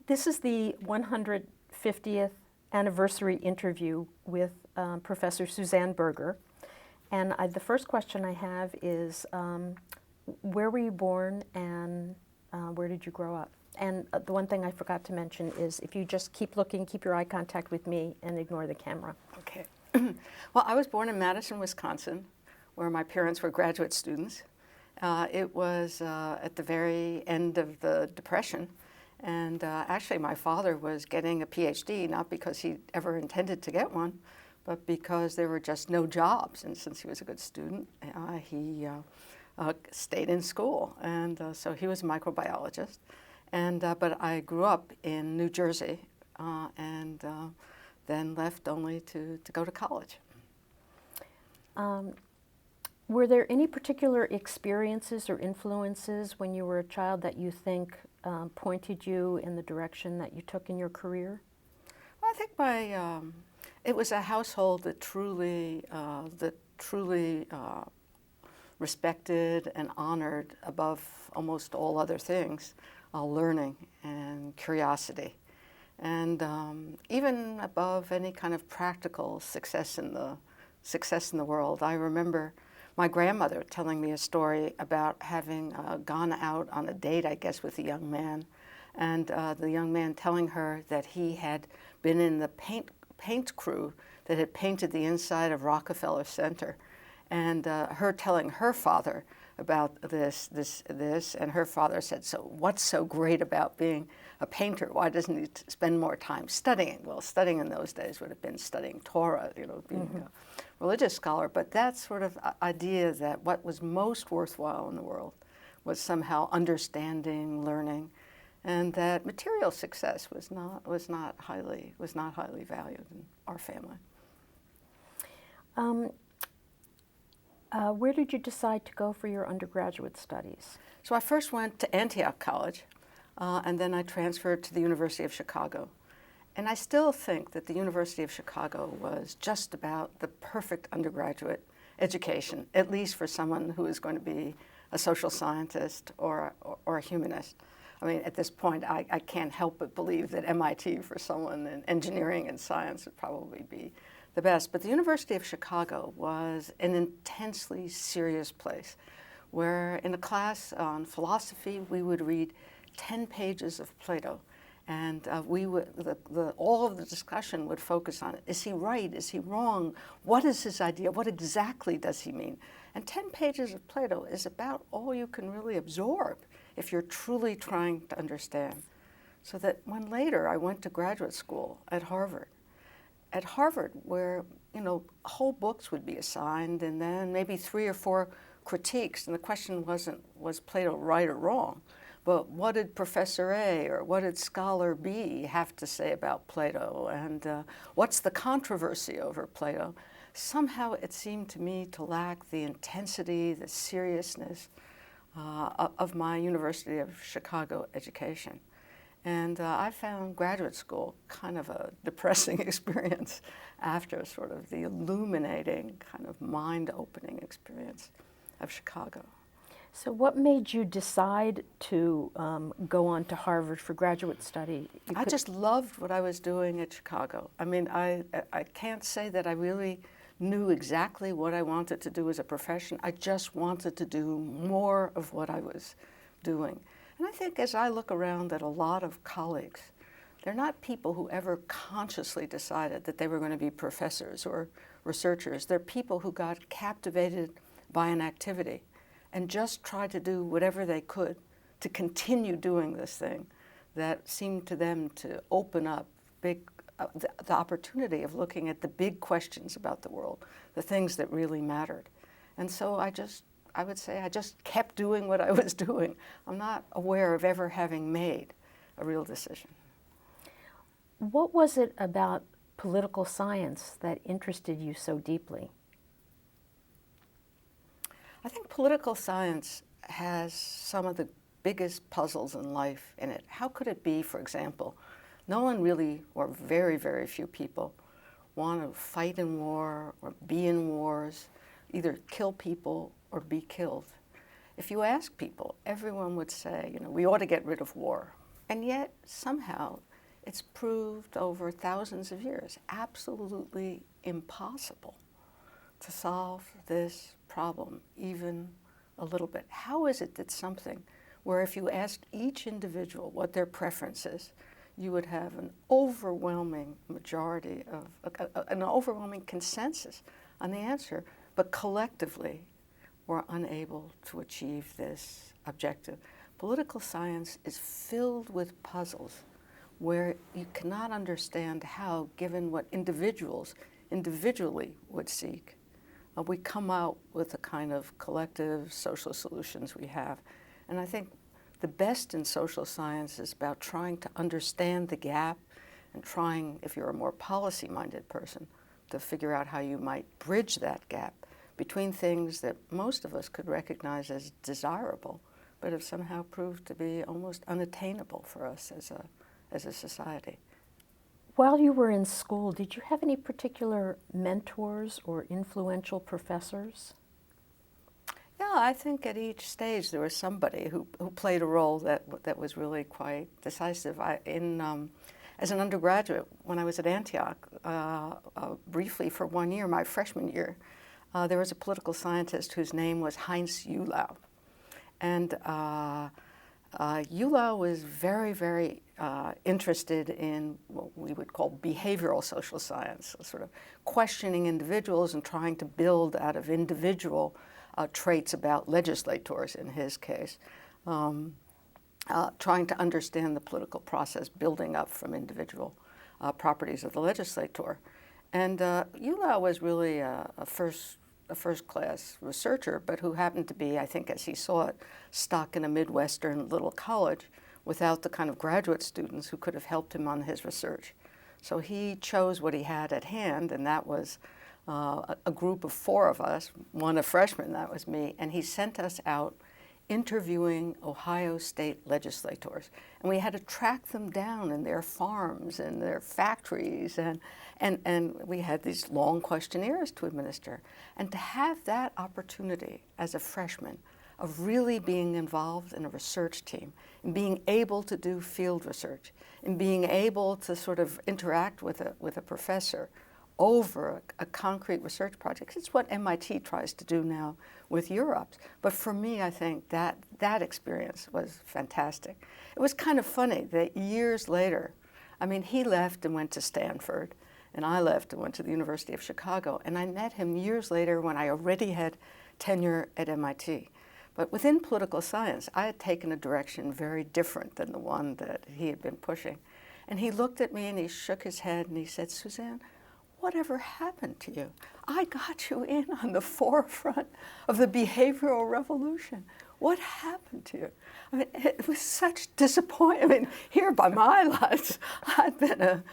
This is the 150th anniversary interview with Professor Suzanne Berger. And the first question I have is, where were you born and where did you grow up? And the one thing I forgot to mention is if you just keep looking, keep your eye contact with me and ignore the camera. Okay. Well, I was born in Madison, Wisconsin, where my parents were graduate students. It was at the very end of the Depression. And actually, my father was getting a PhD, not because he ever intended to get one, but because there were just no jobs. And since he was a good student, he stayed in school. And so he was a microbiologist. And but I grew up in New Jersey and then left only to go to college. Were there any particular experiences or influences when you were a child that you think pointed you in the direction that you took in your career? Well, I think it was a household that truly respected and honored above almost all other things learning and curiosity, and even above any kind of practical success in the world. I remember my grandmother telling me a story about having gone out on a date, I guess, with a young man, and the young man telling her that he had been in the paint crew that had painted the inside of Rockefeller Center, and her telling her father about this, and her father said, "So what's so great about being a painter? Why doesn't he spend more time studying?" Well, studying in those days would have been studying Torah, being a religious scholar, but that sort of idea that what was most worthwhile in the world was somehow understanding, learning, and that material success was not highly valued in our family. Where did you decide to go for your undergraduate studies? So I first went to Antioch College, and then I transferred to the University of Chicago. And I still think that the University of Chicago was just about the perfect undergraduate education, at least for someone who is going to be a social scientist or a humanist. I mean, at this point, I can't help but believe that MIT for someone in engineering and science would probably be the best. But the University of Chicago was an intensely serious place where in a class on philosophy, we would read 10 pages of Plato. And all of the discussion would focus on it. Is he right? Is he wrong? What is his idea? What exactly does he mean? And 10 pages of Plato is about all you can really absorb if you're truly trying to understand. So that when later I went to graduate school at Harvard, where whole books would be assigned and then maybe 3 or 4 critiques, and the question wasn't, was Plato right or wrong? But what did Professor A or what did Scholar B have to say about Plato? And what's the controversy over Plato? Somehow it seemed to me to lack the intensity, the seriousness of my University of Chicago education. And I found graduate school kind of a depressing experience after sort of the illuminating, kind of mind-opening experience of Chicago. So what made you decide to go on to Harvard for graduate study? I just loved what I was doing at Chicago. I mean, I can't say that I really knew exactly what I wanted to do as a profession. I just wanted to do more of what I was doing. And I think as I look around at a lot of colleagues, they're not people who ever consciously decided that they were going to be professors or researchers. They're people who got captivated by an activity and just tried to do whatever they could to continue doing this thing that seemed to them to open up the opportunity of looking at the big questions about the world, the things that really mattered. And so I would say I just kept doing what I was doing. I'm not aware of ever having made a real decision. What was it about political science that interested you so deeply? I think political science has some of the biggest puzzles in life in it. How could it be, for example, no one really, or very, very few people, want to fight in war or be in wars, either kill people or be killed. If you ask people, everyone would say, we ought to get rid of war. And yet, somehow, it's proved over thousands of years absolutely impossible to solve this problem even a little bit. How is it that something where if you asked each individual what their preference is, you would have an overwhelming majority of, an overwhelming consensus on the answer, but collectively we're unable to achieve this objective? Political science is filled with puzzles where you cannot understand how, given what individuals individually would seek, we come out with the kind of collective social solutions we have. And I think the best in social science is about trying to understand the gap and trying, if you're a more policy-minded person, to figure out how you might bridge that gap between things that most of us could recognize as desirable, but have somehow proved to be almost unattainable for us as a society. While you were in school, did you have any particular mentors or influential professors? Yeah, I think at each stage there was somebody who played a role that was really quite decisive. As an undergraduate, when I was at Antioch, briefly for 1 year, my freshman year, there was a political scientist whose name was Heinz Uhlau. And Uhlau was very, very interested in what we would call behavioral social science, sort of questioning individuals and trying to build out of individual traits about legislators, in his case, trying to understand the political process building up from individual properties of the legislator. And Uhlau was really a first-class researcher, but who happened to be, I think, as he saw it, stuck in a Midwestern little college without the kind of graduate students who could have helped him on his research. So he chose what he had at hand, and that was a group of 4 of us, one a freshman, that was me, and he sent us out interviewing Ohio state legislators. And we had to track them down in their farms and their factories, and we had these long questionnaires to administer. And to have that opportunity as a freshman of really being involved in a research team, and being able to do field research, and being able to sort of interact with a professor over a concrete research project. It's what MIT tries to do now with Europe. But for me, I think that experience was fantastic. It was kind of funny that years later, I mean, he left and went to Stanford, and I left and went to the University of Chicago, and I met him years later when I already had tenure at MIT. But within political science, I had taken a direction very different than the one that he had been pushing. And he looked at me and he shook his head and he said, "Suzanne, whatever happened to you? I got you in on the forefront of the behavioral revolution. What happened to you?" I mean, it was such disappointment. I mean, here by my lights, I'd been a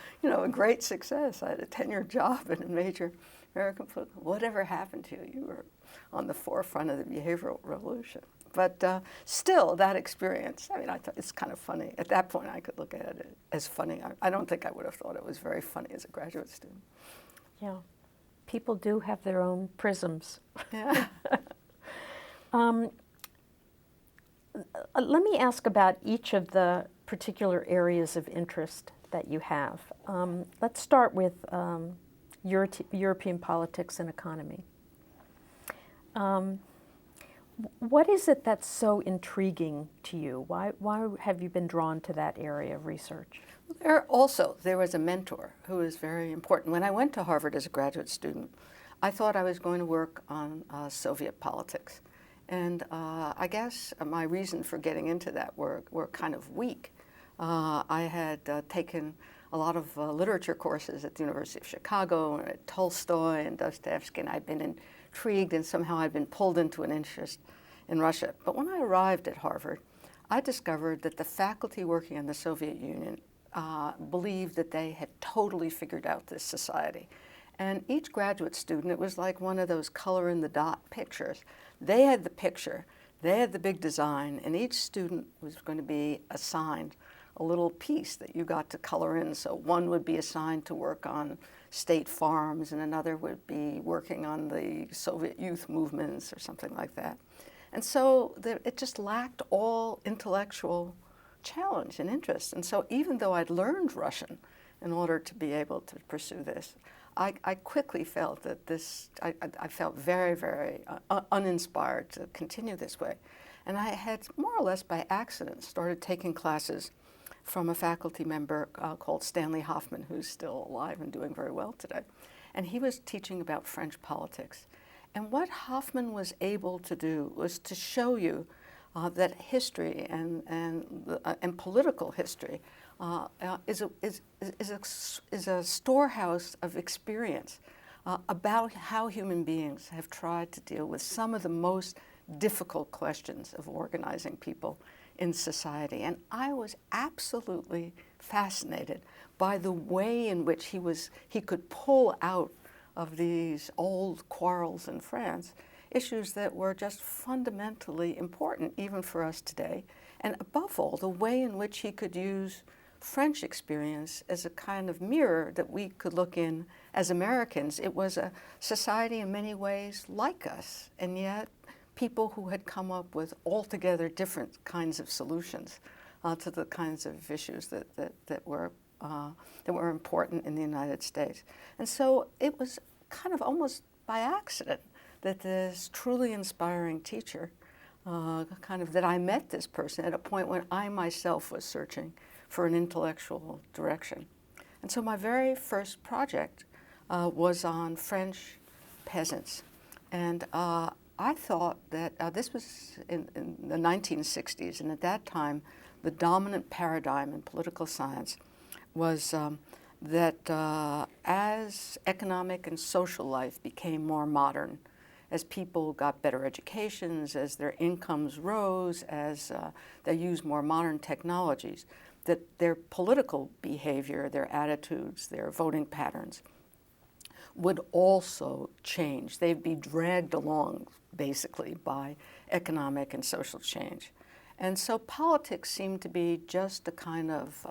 great success. I had a tenured job in a major American political. Whatever happened to you? You were on the forefront of the behavioral revolution. But still, that experience, I mean, I thought it's kind of funny. At that point, I could look at it as funny. I don't think I would have thought it was very funny as a graduate student. Yeah. People do have their own prisms. Yeah. Let me ask about each of the particular areas of interest that you have. Let's start with European politics and economy. What is it that's so intriguing to you? Why have you been drawn to that area of research? There was a mentor who was very important. When I went to Harvard as a graduate student, I thought I was going to work on Soviet politics. And I guess my reason for getting into that were kind of weak. I had taken a lot of literature courses at the University of Chicago and at Tolstoy and Dostoevsky, and I'd been intrigued, and somehow I'd been pulled into an interest in Russia. But when I arrived at Harvard, I discovered that the faculty working in the Soviet Union believed that they had totally figured out this society. And each graduate student, it was like one of those color-in-the-dot pictures. They had the picture, they had the big design, and each student was going to be assigned a little piece that you got to color in. So one would be assigned to work on state farms, and another would be working on the Soviet youth movements or something like that. And so it just lacked all intellectual challenge and interest. And so even though I'd learned Russian in order to be able to pursue this, I quickly felt that I felt very, very uninspired to continue this way. And I had, more or less by accident, started taking classes from a faculty member called Stanley Hoffman, who's still alive and doing very well today. And he was teaching about French politics. And what Hoffman was able to do was to show you that history and political history is a storehouse of experience about how human beings have tried to deal with some of the most difficult questions of organizing people in society. And I was absolutely fascinated by the way in which he could pull out of these old quarrels in France issues that were just fundamentally important even for us today. And above all, the way in which he could use French experience as a kind of mirror that we could look in as Americans. It was a society in many ways like us, and yet people who had come up with altogether different kinds of solutions to the kinds of issues that were important in the United States. And so it was kind of almost by accident that this truly inspiring teacher, that I met this person at a point when I myself was searching for an intellectual direction. And so my very first project was on French peasants. And I thought that this was in the 1960s, and at that time, the dominant paradigm in political science was that as economic and social life became more modern, as people got better educations, as their incomes rose, as they used more modern technologies, that their political behavior, their attitudes, their voting patterns would also change. They'd be dragged along, basically, by economic and social change. And so politics seemed to be just a kind of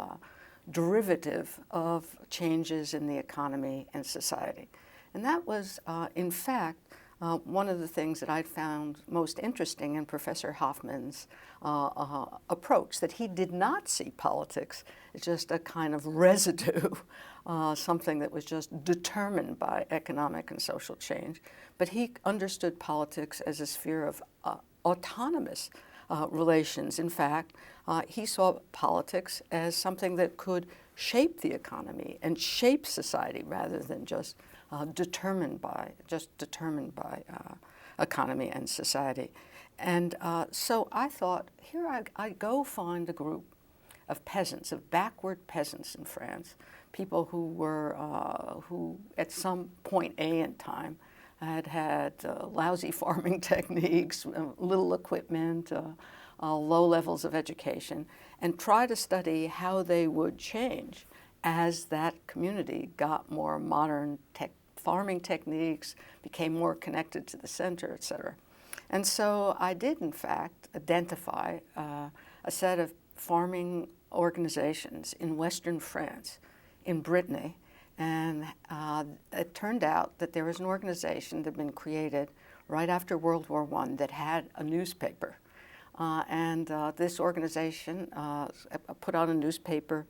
derivative of changes in the economy and society. And that was, in fact, one of the things that I found most interesting in Professor Hoffman's approach, that he did not see politics as just a kind of residue, something that was just determined by economic and social change, but he understood politics as a sphere of autonomous relations. In fact, he saw politics as something that could shape the economy and shape society rather than just determined by economy and society. And so I thought, here I go find a group of peasants, of backward peasants in France, people who were, who at some point A in time had lousy farming techniques, little equipment, low levels of education, and try to study how they would change as that community got more modern farming techniques, became more connected to the center, et cetera. And so I did, in fact, identify a set of farming organizations in Western France, in Brittany, and it turned out that there was an organization that had been created right after World War I that had a newspaper. This organization put out a newspaper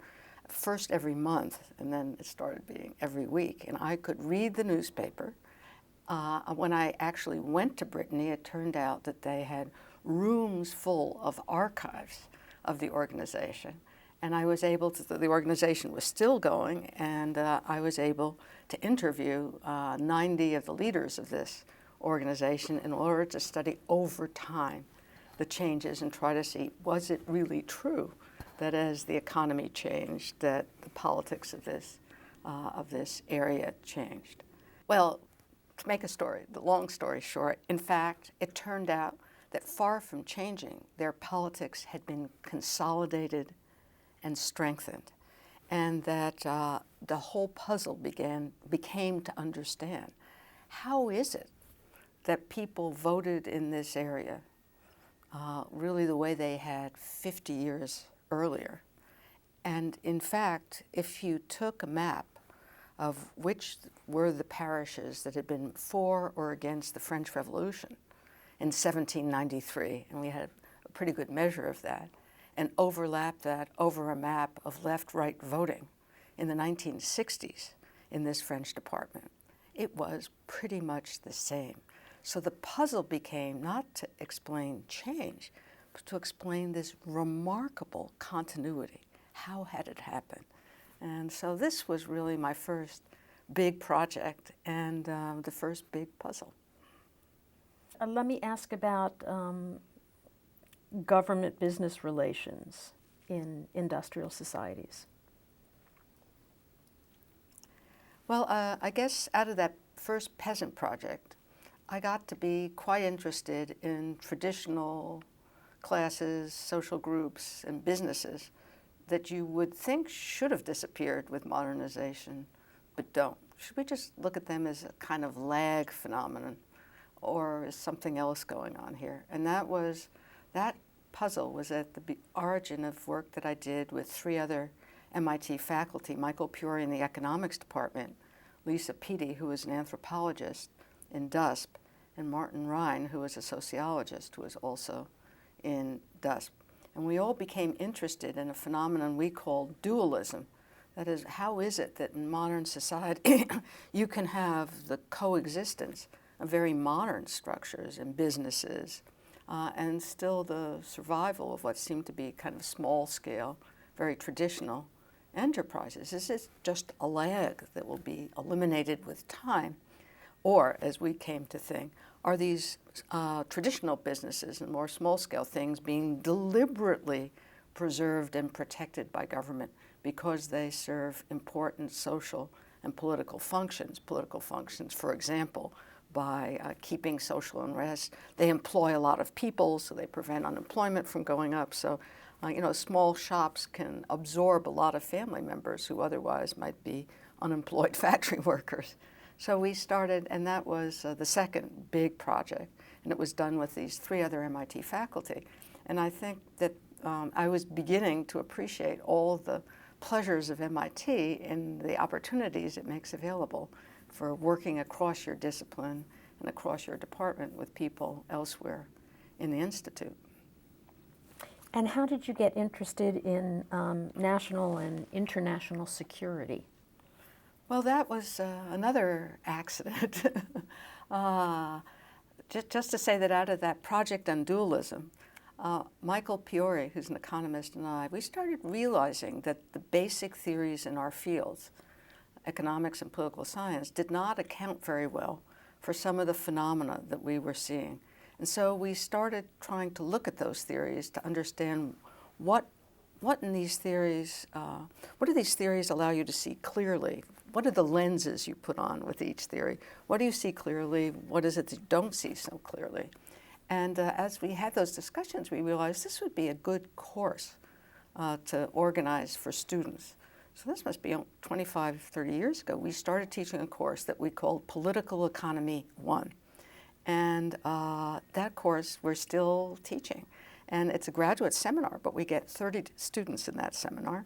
first every month, and then it started being every week. And I could read the newspaper. When I actually went to Brittany, it turned out that they had rooms full of archives of the organization. And I was able to, the organization was still going, and I was able to interview 90 of the leaders of this organization in order to study over time the changes and try to see, was it really true that as the economy changed, that the politics of this area changed? Well, to make the long story short, in fact, it turned out that far from changing, their politics had been consolidated and strengthened, and that the whole puzzle became to understand, how is it that people voted in this area really the way they had 50 years earlier? And in fact, if you took a map of which were the parishes that had been for or against the French Revolution in 1793, and we had a pretty good measure of that, and overlap that over a map of left-right voting in the 1960s in this French department. It was pretty much the same. So the puzzle became not to explain change, but to explain this remarkable continuity. How had it happened? And so this was really my first big project and the first big puzzle. Let me ask about government-business relations in industrial societies. Well, I guess out of that first peasant project, I got to be quite interested in traditional classes, social groups, and businesses that you would think should have disappeared with modernization, but don't. Should we just look at them as a kind of lag phenomenon, or is something else going on here? And that puzzle was at the origin of work that I did with 3 other MIT faculty, Michael Puri in the economics department, Lisa Peaty, who was an anthropologist in DUSP, and Martin Rhine, who was a sociologist, who was also in DUSP. And we all became interested in a phenomenon we called dualism. That is, how is it that in modern society you can have the coexistence of very modern structures and businesses and still the survival of what seemed to be kind of small-scale, very traditional enterprises? Is it just a lag that will be eliminated with time? Or, as we came to think, are these traditional businesses and more small-scale things being deliberately preserved and protected by government because they serve important social and political functions? Political functions, for example, by keeping social unrest. They employ a lot of people, so they prevent unemployment from going up. So, small shops can absorb a lot of family members who otherwise might be unemployed factory workers. So we started, and that was the second big project, and it was done with these 3 other MIT faculty. And I think that I was beginning to appreciate all the pleasures of MIT and the opportunities it makes available for working across your discipline and across your department with people elsewhere in the Institute. And how did you get interested in national and international security? Well, that was another accident. Just to say that out of that project on dualism, Michael Puri, who's an economist, and I, we started realizing that the basic theories in our fields, economics and political science, did not account very well for some of the phenomena that we were seeing. And so we started trying to look at those theories to understand what in these theories, what do these theories allow you to see clearly? What are the lenses you put on with each theory? What do you see clearly? What is it that you don't see so clearly? And as we had those discussions, we realized this would be a good course to organize for students. So this must be 25, 30 years ago. We started teaching a course that we called Political Economy 1. And that course we're still teaching. And it's a graduate seminar, but we get 30 students in that seminar.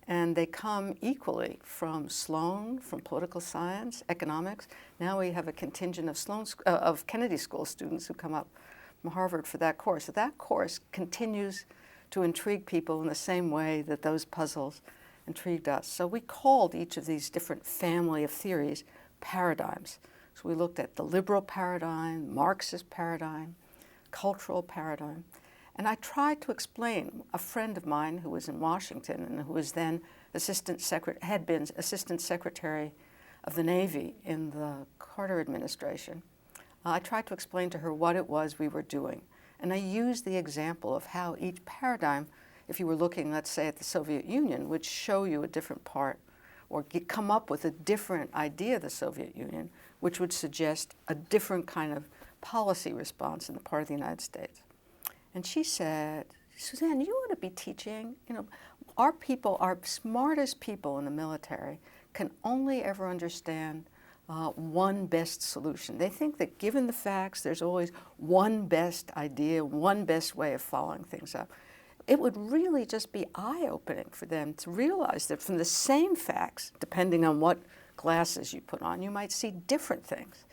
And they come equally from Sloan, from political science, economics. Now we have a contingent of Kennedy School students who come up from Harvard for that course. So that course continues to intrigue people in the same way that those puzzles intrigued us. So we called each of these different family of theories paradigms. So we looked at the liberal paradigm, Marxist paradigm, cultural paradigm. And I tried to explain, a friend of mine who was in Washington and who was then had been Assistant Secretary of the Navy in the Carter administration, I tried to explain to her what it was we were doing. And I used the example of how each paradigm, if you were looking, let's say, at the Soviet Union, would show you a different part or come up with a different idea of the Soviet Union, which would suggest a different kind of policy response in the part of the United States. And she said, Suzanne, you ought to be teaching, our people, our smartest people in the military can only ever understand one best solution. They think that given the facts, there's always one best idea, one best way of following things up. It would really just be eye-opening for them to realize that from the same facts, depending on what glasses you put on, you might see different things.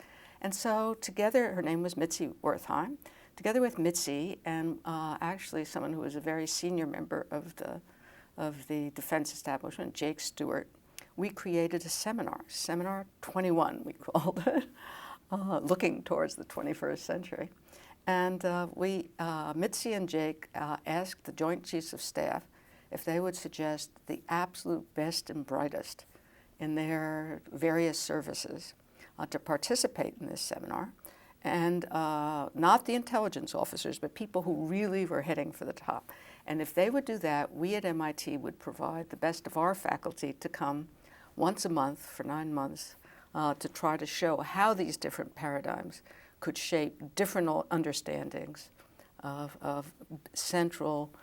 And so together, her name was Mitzi Wertheim, together with Mitzi and actually someone who was a very senior member of the defense establishment, Jake Stewart, we created a seminar, Seminar 21 we called it, looking towards the 21st century. And Mitzi and Jake asked the Joint Chiefs of Staff if they would suggest the absolute best and brightest in their various services to participate in this seminar. And not the intelligence officers, but people who really were heading for the top. And if they would do that, we at MIT would provide the best of our faculty to come once a month for 9 months to try to show how these different paradigms could shape different understandings of central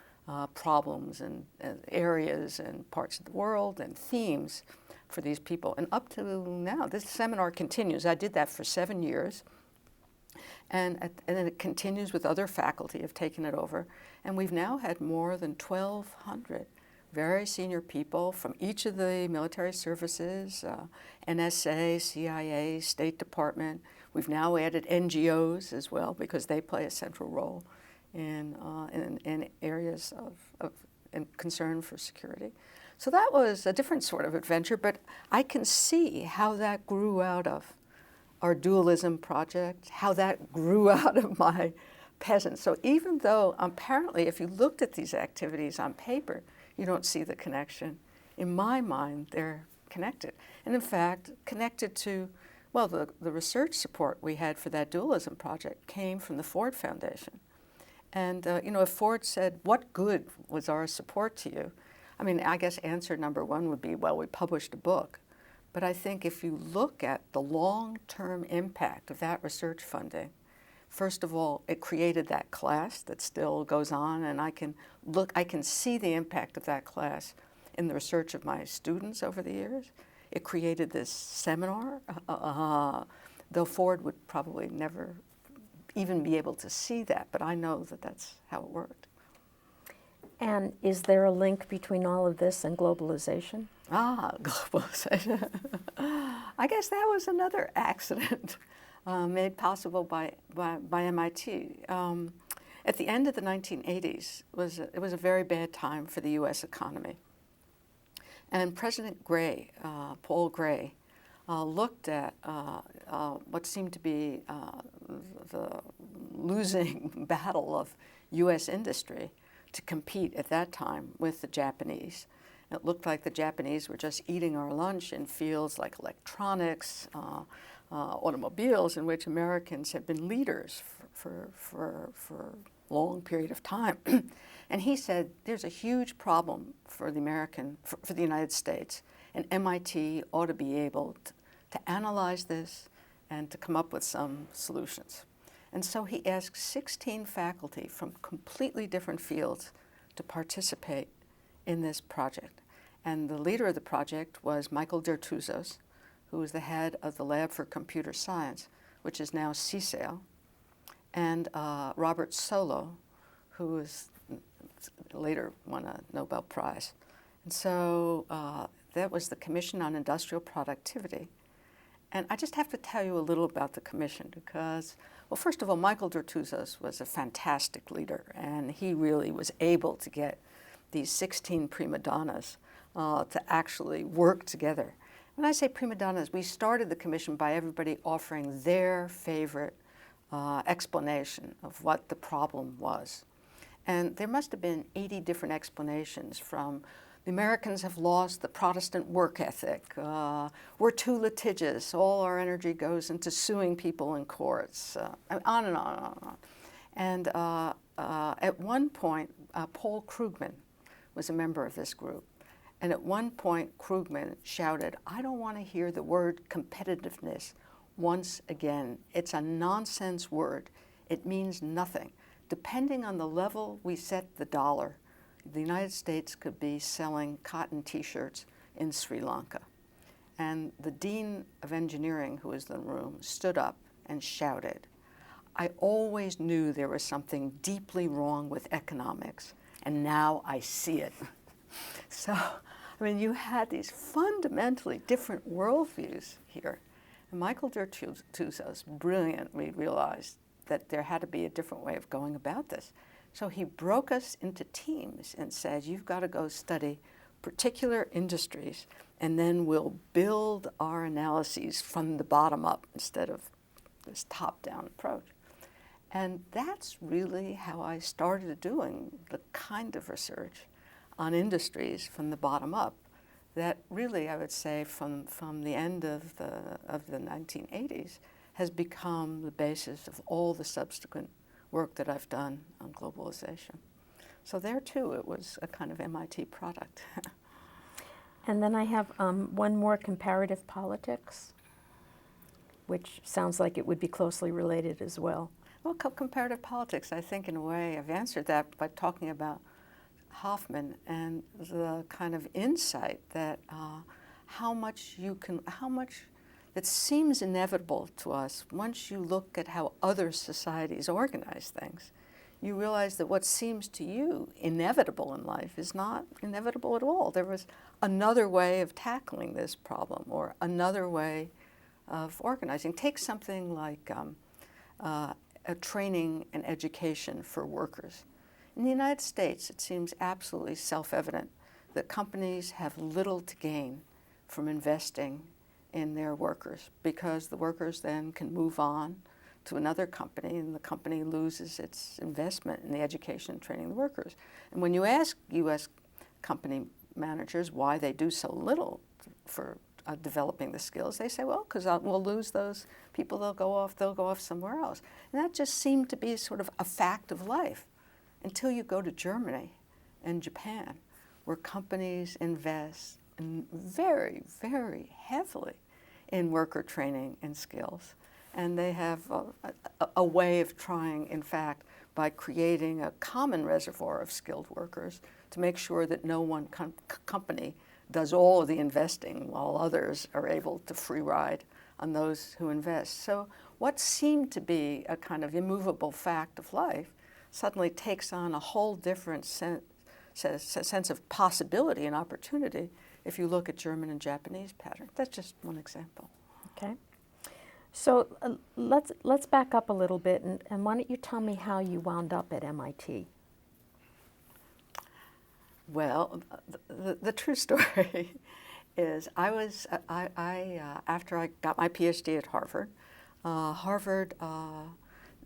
problems and areas and parts of the world and themes for these people. And up to now, this seminar continues. I did that for 7 years. And then it continues with other faculty have taken it over. And we've now had more than 1,200 very senior people from each of the military services, NSA, CIA, State Department. We've now added NGOs as well because they play a central role in areas of concern for security. So that was a different sort of adventure, but I can see how that grew out of our dualism project, how that grew out of my peasants. So even though apparently if you looked at these activities on paper, you don't see the connection, in my mind they're connected. And in fact, connected to, well, the research support we had for that dualism project came from the Ford Foundation. And if Ford said, what good was our support to you? I mean, I guess answer number one would be, well, we published a book. But I think if you look at the long-term impact of that research funding, first of all, it created that class that still goes on, and I can see the impact of that class in the research of my students over the years. It created this seminar, though Ford would probably never even be able to see that, but I know that that's how it worked. And is there a link between all of this and globalization? Globalization. I guess that was another accident made possible by MIT. At the end of the 1980s, it was a very bad time for the U.S. economy. And President Gray, Paul Gray, looked at what seemed to be the losing battle of U.S. industry to compete at that time with the Japanese. It looked like the Japanese were just eating our lunch in fields like electronics, automobiles, in which Americans had been leaders for a long period of time. And he said, there's a huge problem for the United States, and MIT ought to be able to analyze this and to come up with some solutions. And so he asked 16 faculty from completely different fields to participate in this project. And the leader of the project was Michael Dertouzos, who was the head of the Lab for Computer Science, which is now CSAIL, and Robert Solow, who was later won a Nobel Prize. And so that was the Commission on Industrial Productivity. And I just have to tell you a little about the commission because, well, first of all, Michael Dertouzos was a fantastic leader, and he really was able to get these 16 prima donnas to actually work together. When I say prima donnas, we started the commission by everybody offering their favorite explanation of what the problem was. And there must have been 80 different explanations, from the Americans have lost the Protestant work ethic, we're too litigious, all our energy goes into suing people in courts, on and on and on. And at one point, Paul Krugman was a member of this group. And at one point, Krugman shouted, I don't want to hear the word competitiveness once again. It's a nonsense word. It means nothing. Depending on the level we set the dollar, the United States could be selling cotton T-shirts in Sri Lanka. And the dean of engineering, who was in the room, stood up and shouted, I always knew there was something deeply wrong with economics, and now I see it. So, I mean, you had these fundamentally different worldviews here. And Michael Dertouzos brilliantly realized that there had to be a different way of going about this. So he broke us into teams and said, you've got to go study particular industries, and then we'll build our analyses from the bottom up instead of this top-down approach. And that's really how I started doing the kind of research on industries from the bottom up that really, I would say, from the end of the 1980s has become the basis of all the subsequent work that I've done on globalization. So there, too, it was a kind of MIT product. And then I have one more, comparative politics, which sounds like it would be closely related as well. Well, comparative politics, I think in a way I've answered that by talking about Hoffman and the kind of insight that how much that seems inevitable to us once you look at how other societies organize things. You realize that what seems to you inevitable in life is not inevitable at all. There was another way of tackling this problem or another way of organizing. Take something like a training and education for workers. In the United States, it seems absolutely self-evident that companies have little to gain from investing in their workers because the workers then can move on to another company and the company loses its investment in the education and training of the workers. And when you ask U.S. company managers why they do so little for developing the skills, they say, well, because we'll lose those people, they'll go off somewhere else. And that just seemed to be sort of a fact of life until you go to Germany and Japan, where companies invest very, very heavily in worker training and skills. And they have a way of trying, in fact, by creating a common reservoir of skilled workers to make sure that no one company does all of the investing while others are able to free ride on those who invest. So what seemed to be a kind of immovable fact of life suddenly takes on a whole different sense of possibility and opportunity if you look at German and Japanese patterns. That's just one example. Okay. So let's back up a little bit, and why don't you tell me how you wound up at MIT? Well, the true story is after I got my PhD at Harvard, Harvard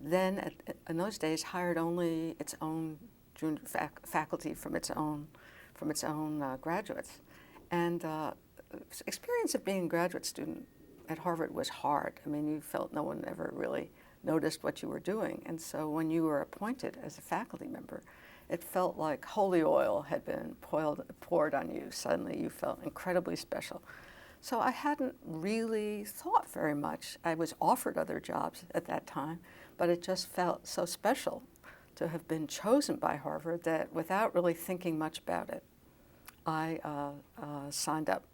then in those days hired only its own junior faculty from its own graduates, and experience of being a graduate student at Harvard was hard. I mean, you felt no one ever really noticed what you were doing, and so when you were appointed as a faculty member, it felt like holy oil had been poured on you. Suddenly you felt incredibly special. So I hadn't really thought very much. I was offered other jobs at that time, but it just felt so special to have been chosen by Harvard that without really thinking much about it, I signed up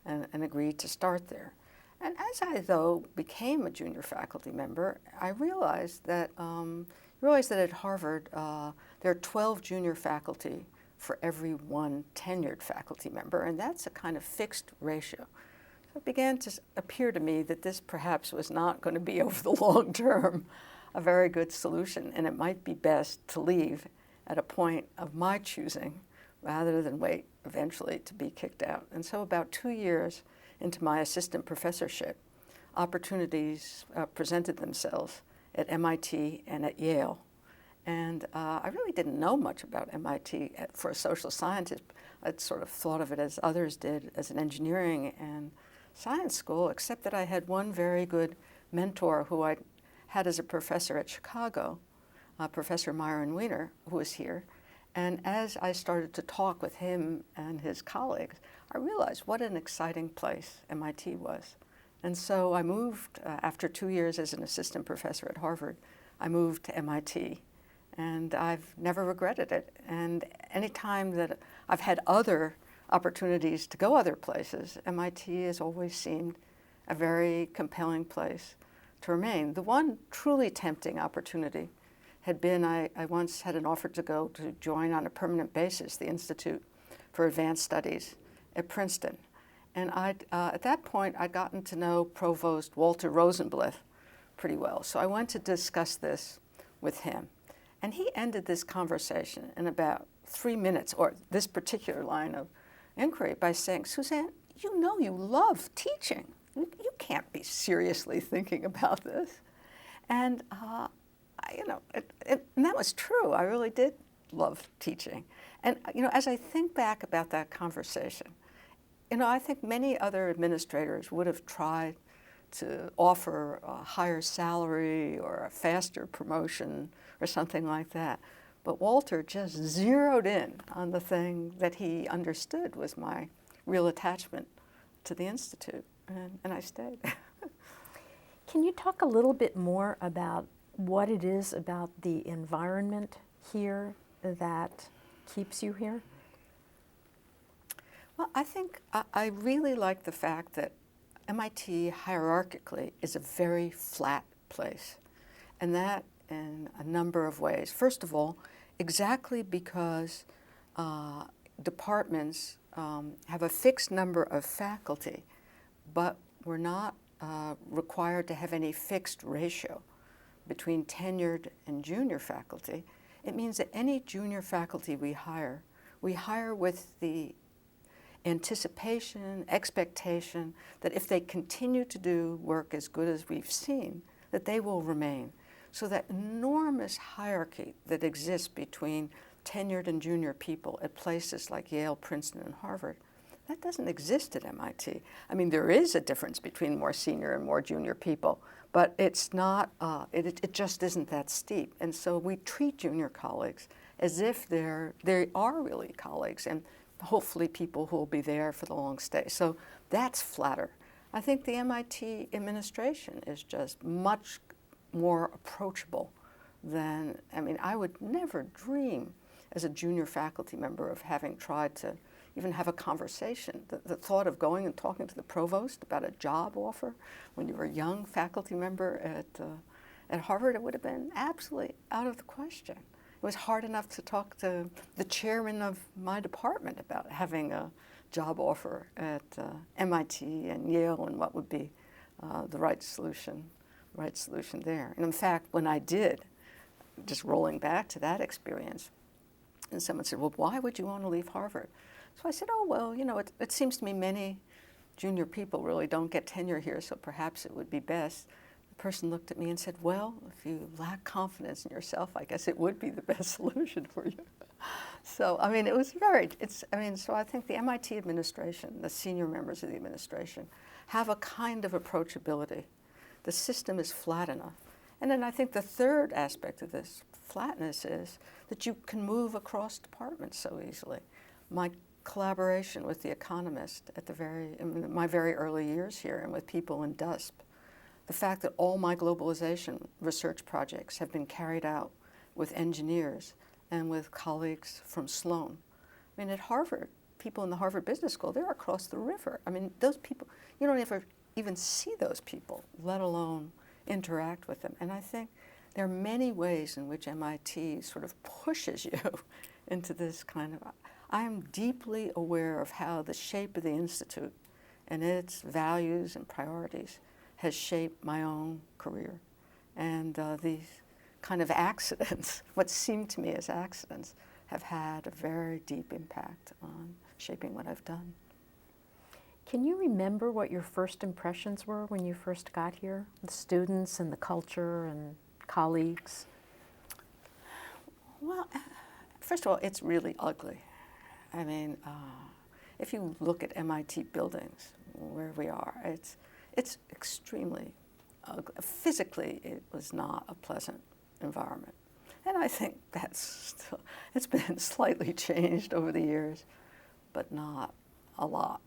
and agreed to start there. And as I, though, became a junior faculty member, I realized that at Harvard there are 12 junior faculty for every one tenured faculty member, and that's a kind of fixed ratio. So it began to appear to me that this perhaps was not going to be over the long term a very good solution, and it might be best to leave at a point of my choosing rather than wait eventually to be kicked out. And so about 2 years into my assistant professorship, opportunities presented themselves at MIT and at Yale. And I really didn't know much about MIT for a social scientist. I'd sort of thought of it as others did, as an engineering and science school, except that I had one very good mentor who I had as a professor at Chicago, Professor Myron Weiner, who was here. And as I started to talk with him and his colleagues, I realized what an exciting place MIT was. And so I moved, after 2 years as an assistant professor at Harvard, I moved to MIT. And I've never regretted it. And any time that I've had other opportunities to go other places, MIT has always seemed a very compelling place to remain. The one truly tempting opportunity had been I once had an offer to join on a permanent basis the Institute for Advanced Studies at Princeton. And at that point, I'd gotten to know Provost Walter Rosenbluth pretty well. So I went to discuss this with him. And he ended this conversation in about 3 minutes, or this particular line of inquiry, by saying, Suzanne, you know you love teaching. You can't be seriously thinking about this. And, and that was true. I really did love teaching. And, as I think back about that conversation, I think many other administrators would have tried to offer a higher salary or a faster promotion or something like that. But Walter just zeroed in on the thing that he understood was my real attachment to the Institute, and I stayed. Can you talk a little bit more about what it is about the environment here that keeps you here? Well, I think I really like the fact that MIT hierarchically is a very flat place, and that in a number of ways. First of all, exactly because departments have a fixed number of faculty, but we're not required to have any fixed ratio between tenured and junior faculty. It means that any junior faculty we hire with the anticipation, expectation that if they continue to do work as good as we've seen, that they will remain. So that enormous hierarchy that exists between tenured and junior people at places like Yale, Princeton, and Harvard, that doesn't exist at MIT. I mean, there is a difference between more senior and more junior people, but it's not, it just isn't that steep. And so we treat junior colleagues as if they are really colleagues, and hopefully people who will be there for the long stay. So that's flatter. I think the MIT administration is just much more approachable than, I would never dream as a junior faculty member of having tried to even have a conversation. The thought of going and talking to the provost about a job offer when you were a young faculty member at Harvard, it would have been absolutely out of the question. It was hard enough to talk to the chairman of my department about having a job offer at MIT and Yale and what would be the right solution there. And in fact, when I did, just rolling back to that experience, and someone said, well, why would you want to leave Harvard? So I said, oh, well, it seems to me many junior people really don't get tenure here, so perhaps it would be best. The person looked at me and said, well, if you lack confidence in yourself, I guess it would be the best solution for you. So, it was so I think the MIT administration, the senior members of the administration, have a kind of approachability. The system is flat enough. And then I think the third aspect of this flatness is that you can move across departments so easily. My collaboration with The Economist in my very early years here and with people in DUSP, the fact that all my globalization research projects have been carried out with engineers and with colleagues from Sloan. At Harvard, people in the Harvard Business School, they're across the river. Those people, you don't ever even see those people, let alone interact with them. And I think there are many ways in which MIT sort of pushes you into this kind of, I am deeply aware of how the shape of the Institute and its values and priorities has shaped my own career. And these kind of accidents, what seemed to me as accidents, have had a very deep impact on shaping what I've done. Can you remember what your first impressions were when you first got here? The students and the culture and colleagues? Well, first of all, it's really ugly. If you look at MIT buildings, where we are, it's extremely ugly. Physically, it was not a pleasant environment. And I think it's been slightly changed over the years, but not a lot.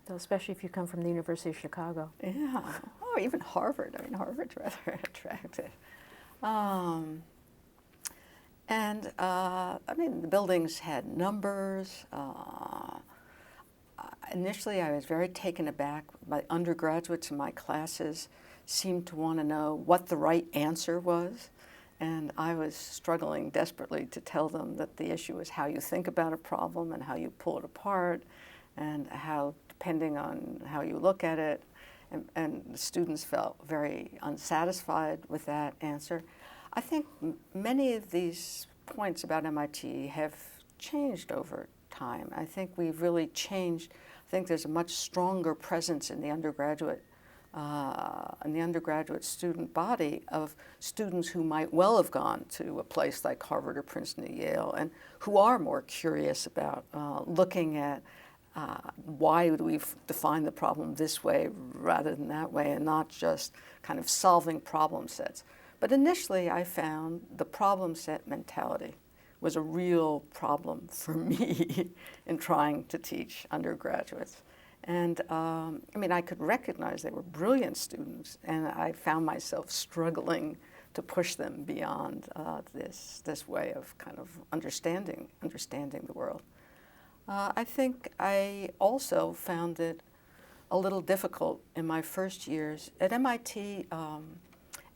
So especially if you come from the University of Chicago. Yeah, or even Harvard. Harvard's rather attractive. The buildings had numbers. Initially, I was very taken aback. My undergraduates in my classes seemed to want to know what the right answer was. And I was struggling desperately to tell them that the issue is how you think about a problem and how you pull it apart and how, depending on how you look at it, and the students felt very unsatisfied with that answer. I think many of these points about MIT have changed over time. I think we've really changed. I think there's a much stronger presence in the undergraduate student body of students who might well have gone to a place like Harvard or Princeton or Yale, and who are more curious about looking at why do we define the problem this way rather than that way, and not just kind of solving problem sets. But initially, I found the problem set mentality was a real problem for me in trying to teach undergraduates. And I mean, I could recognize they were brilliant students, and I found myself struggling to push them beyond this way of kind of understanding the world. I think I also found it a little difficult in my first years. At MIT,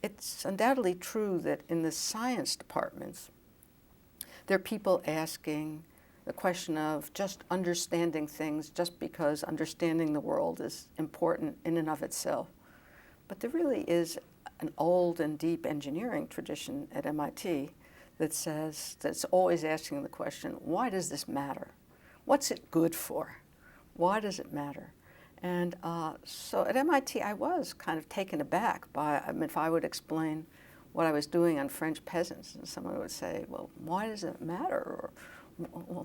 it's undoubtedly true that in the science departments, there are people asking the question of just understanding things just because understanding the world is important in and of itself. But there really is an old and deep engineering tradition at MIT that's always asking the question, why does this matter? What's it good for? Why does it matter? And so at MIT, I was kind of taken aback by, I mean, if I would explain what I was doing on French peasants, and someone would say, well, why does it matter? Or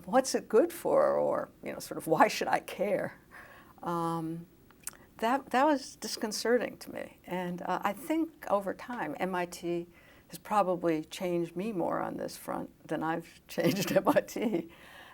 what's it good for? Or, you know, sort of, why should I care? That was disconcerting to me. And I think over time, MIT has probably changed me more on this front than I've changed MIT.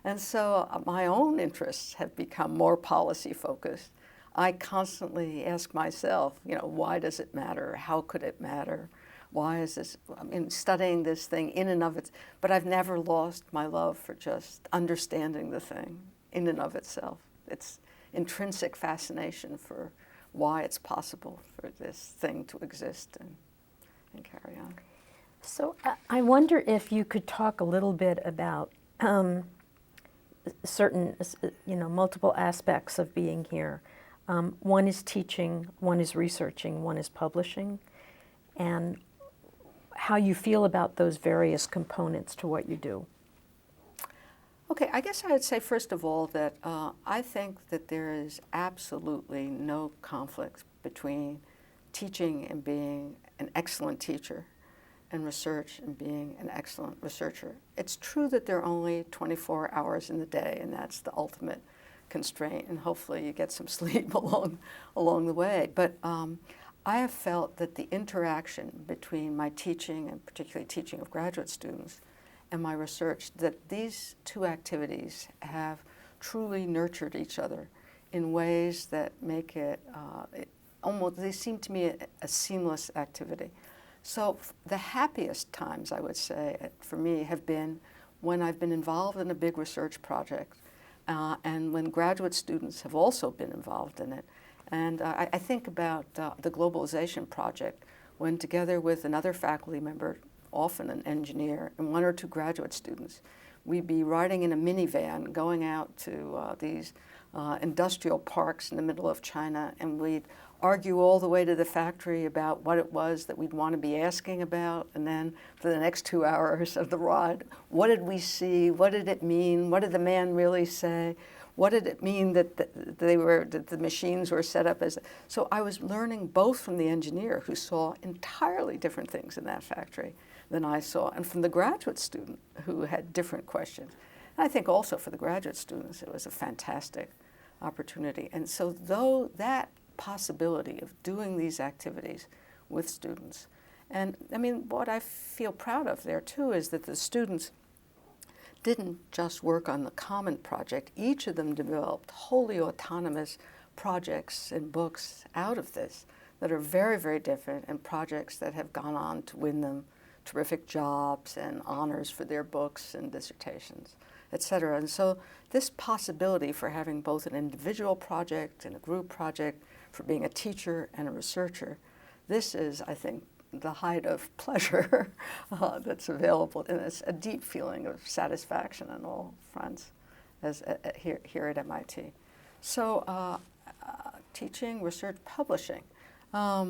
And so my own interests have become more policy focused. I constantly ask myself, you know, why does it matter? How could it matter? Why is this, I mean, studying this thing in and of itself, but I've never lost my love for just understanding the thing in and of itself. It's intrinsic fascination for why it's possible for this thing to exist and carry on. So I wonder if you could talk a little bit about certain, you know, multiple aspects of being here. One is teaching, one is researching, one is publishing, and how you feel about those various components to what you do. Okay, I guess I would say first of all that I think that there is absolutely no conflict between teaching and being an excellent teacher and research and being an excellent researcher. It's true that there are only 24 hours in the day, and that's the ultimate constraint, and hopefully you get some sleep along the way. But I have felt that the interaction between my teaching, and particularly teaching of graduate students, and my research, that these two activities have truly nurtured each other in ways that make it almost, they seem to me a seamless activity. So the happiest times, I would say, for me have been when I've been involved in a big research project and when graduate students have also been involved in it. And I think about the Globalization project, when together with another faculty member, often an engineer, and one or two graduate students, we'd be riding in a minivan going out to these industrial parks in the middle of China, and we'd argue all the way to the factory about what it was that we'd want to be asking about, and then for the next 2 hours of the ride, what did we see? What did it mean? What did the man really say? What did it mean that that the machines were set up as? So I was learning both from the engineer, who saw entirely different things in that factory than I saw, and from the graduate student, who had different questions. And I think also for the graduate students, it was a fantastic opportunity. And so though that possibility of doing these activities with students, and I mean, what I feel proud of there too is that the students didn't just work on the common project. Each of them developed wholly autonomous projects and books out of this that are very, very different, and projects that have gone on to win them terrific jobs and honors for their books and dissertations, et cetera. And so this possibility for having both an individual project and a group project, for being a teacher and a researcher, this is, I think, the height of pleasure that's available, and it's a deep feeling of satisfaction on all fronts here at MIT. So teaching, research, publishing. I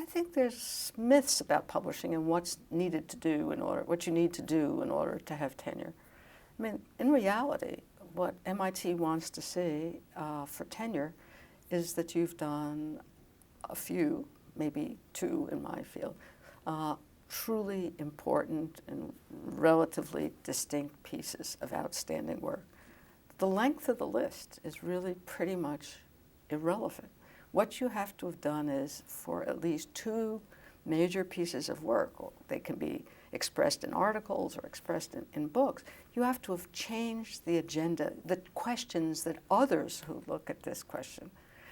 think there's myths about publishing and what's needed to do what you need to do in order to have tenure. I mean, in reality, what MIT wants to see for tenure is that you've done a few, maybe two in my field, truly important and relatively distinct pieces of outstanding work. The length of the list is really pretty much irrelevant. What you have to have done is for at least two major pieces of work, or they can be expressed in articles or expressed in books, you have to have changed the agenda, the questions that others who look at this question,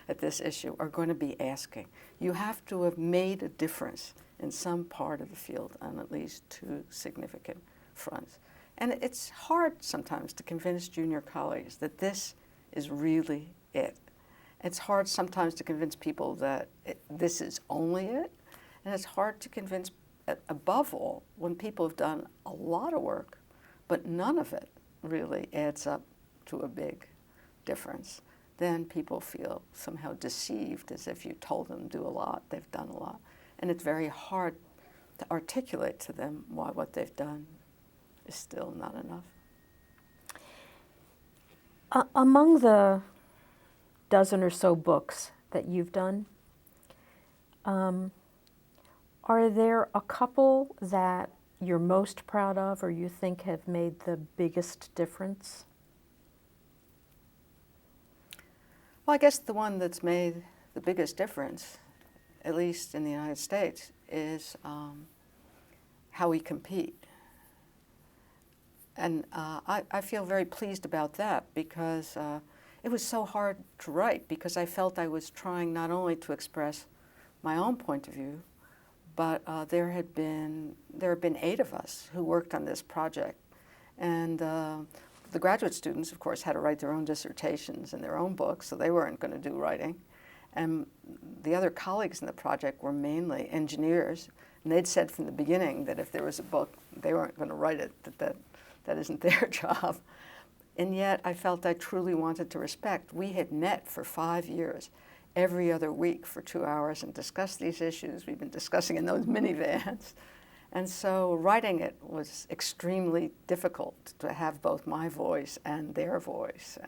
at this issue, are going to be asking. You have to have made a difference in some part of the field on at least two significant fronts. And it's hard sometimes to convince junior colleagues that this is really it. It's hard sometimes to convince people that this is only it. And it's hard to convince, above all, when people have done a lot of work, but none of it really adds up to a big difference. Then people feel somehow deceived, as if you told them to do a lot, they've done a lot. And it's very hard to articulate to them why what they've done is still not enough. Among the dozen or so books that you've done, are there a couple that you're most proud of or you think have made the biggest difference? Well, I guess the one that's made the biggest difference, at least in the United States, is How We Compete. And I feel very pleased about that because it was so hard to write, because I felt I was trying not only to express my own point of view, but there have been 8 of us who worked on this project. And the graduate students, of course, had to write their own dissertations and their own books, so they weren't going to do writing. And the other colleagues in the project were mainly engineers, and they'd said from the beginning that if there was a book, they weren't going to write it, that isn't their job. And yet I felt I truly wanted to respect. We had met for 5 years, every other week for 2 hours, and discussed these issues we've been discussing in those minivans. And so writing it was extremely difficult to have both my voice and their voice.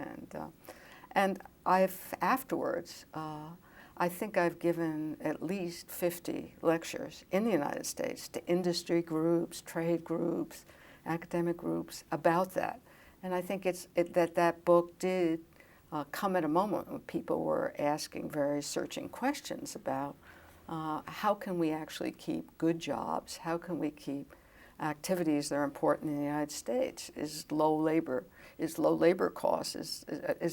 And I've afterwards, I think I've given at least 50 lectures in the United States to industry groups, trade groups, academic groups about that. And I think that book did come at a moment when people were asking very searching questions about how can we actually keep good jobs? How can we keep activities that are important in the United States? Is low labor costs? Is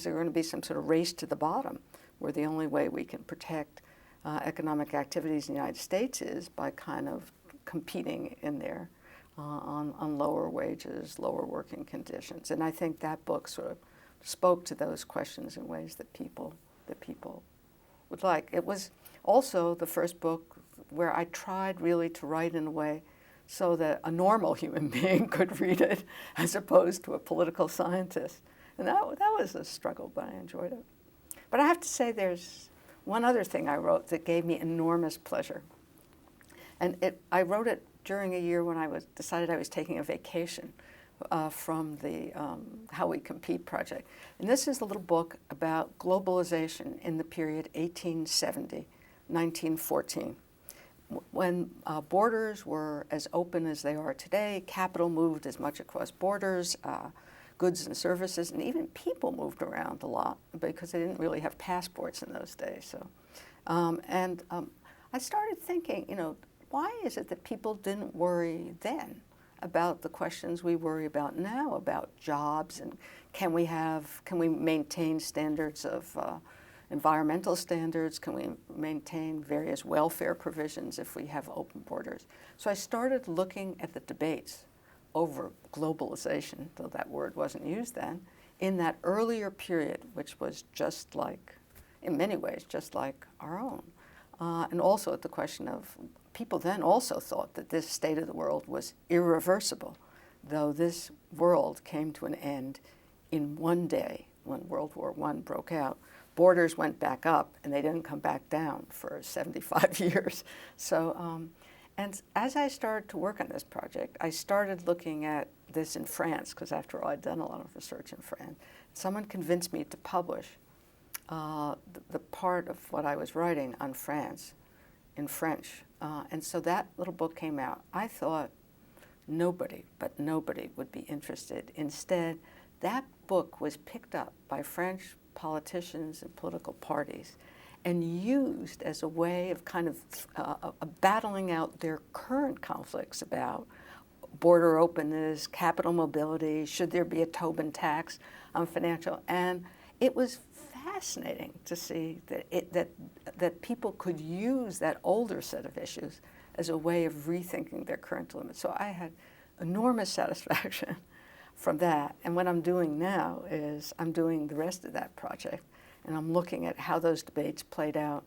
there going to be some sort of race to the bottom where the only way we can protect economic activities in the United States is by kind of competing in there on lower wages, lower working conditions? And I think that book sort of spoke to those questions in ways that people would like. It was also the first book where I tried really to write in a way so that a normal human being could read it as opposed to a political scientist. And that was a struggle, but I enjoyed it. But I have to say there's one other thing I wrote that gave me enormous pleasure. And I wrote it during a year when I decided I was taking a vacation from the How We Compete project. And this is a little book about globalization in the period 1870-1914. When borders were as open as they are today, capital moved as much across borders, goods and services, and even people moved around a lot because they didn't really have passports in those days. So, I started thinking, why is it that people didn't worry then about the questions we worry about now, about jobs, and can we maintain standards of environmental standards? Can we maintain various welfare provisions if we have open borders? So I started looking at the debates over globalization, though that word wasn't used then, in that earlier period, which was just like, in many ways, just like our own. And also at the question of, people then also thought that this state of the world was irreversible, though this world came to an end in one day when World War I broke out. Borders went back up, and they didn't come back down for 75 years. So, and as I started to work on this project, I started looking at this in France, because after all, I'd done a lot of research in France. Someone convinced me to publish the part of what I was writing on France in French. And so that little book came out. I thought nobody would be interested. Instead, that book was picked up by French politicians and political parties and used as a way of kind of battling out their current conflicts about border openness, capital mobility, should there be a Tobin tax on financial. And it was fascinating to see that people could use that older set of issues as a way of rethinking their current limits. So I had enormous satisfaction from that. And what I'm doing now is I'm doing the rest of that project, and I'm looking at how those debates played out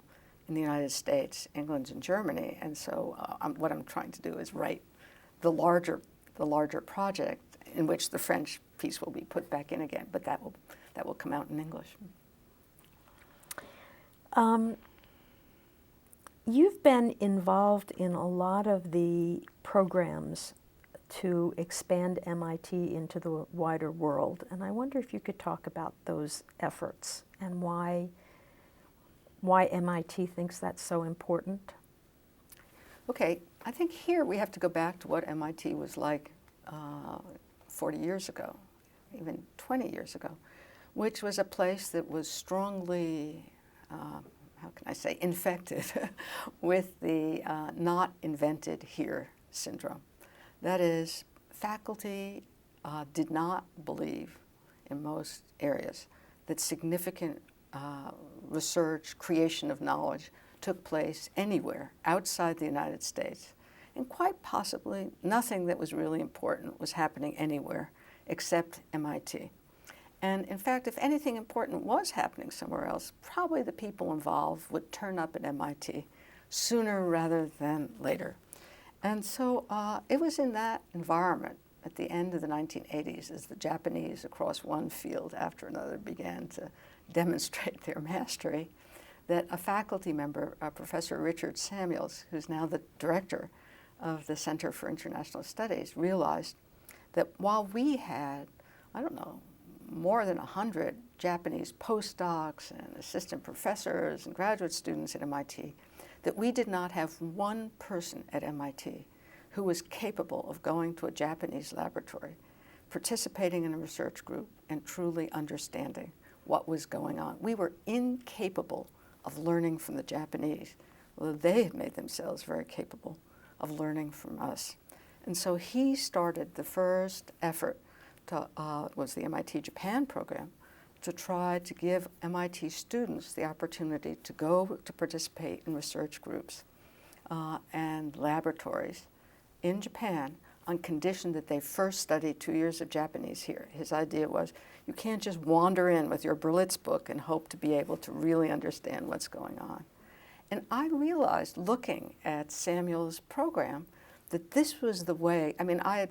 in the United States, England, and Germany. And so what I'm trying to do is write the larger project in which the French piece will be put back in again, but that will come out in English. You've been involved in a lot of the programs to expand MIT into the wider world, and I wonder if you could talk about those efforts and why MIT thinks that's so important. Okay, I think here we have to go back to what MIT was like 40 years ago, even 20 years ago, which was a place that was strongly, how can I say, infected with the not invented here syndrome. That is, faculty did not believe in most areas that significant research, creation of knowledge took place anywhere outside the United States. And quite possibly nothing that was really important was happening anywhere except MIT. And in fact, if anything important was happening somewhere else, probably the people involved would turn up at MIT sooner rather than later. And so it was in that environment at the end of the 1980s, as the Japanese across one field after another began to demonstrate their mastery, that a faculty member, Professor Richard Samuels, who's now the director of the Center for International Studies, realized that while we had, I don't know, more than 100 Japanese postdocs and assistant professors and graduate students at MIT, that we did not have one person at MIT who was capable of going to a Japanese laboratory, participating in a research group, and truly understanding what was going on. We were incapable of learning from the Japanese, although they had made themselves very capable of learning from us. And so he started the first effort to, was the MIT Japan program, to try to give MIT students the opportunity to go to participate in research groups and laboratories in Japan on condition that they first study 2 years of Japanese here. His idea was you can't just wander in with your Berlitz book and hope to be able to really understand what's going on. And I realized, looking at Samuel's program, that this was the way. I mean, I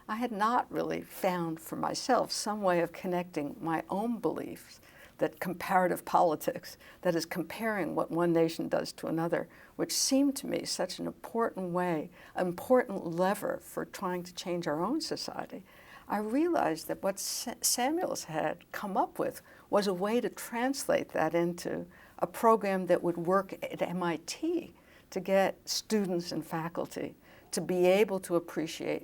had not really found for myself some way of connecting my own beliefs, that comparative politics, that is comparing what one nation does to another, which seemed to me such an important way, an important lever for trying to change our own society. I realized that what Samuels had come up with was a way to translate that into a program that would work at MIT to get students and faculty to be able to appreciate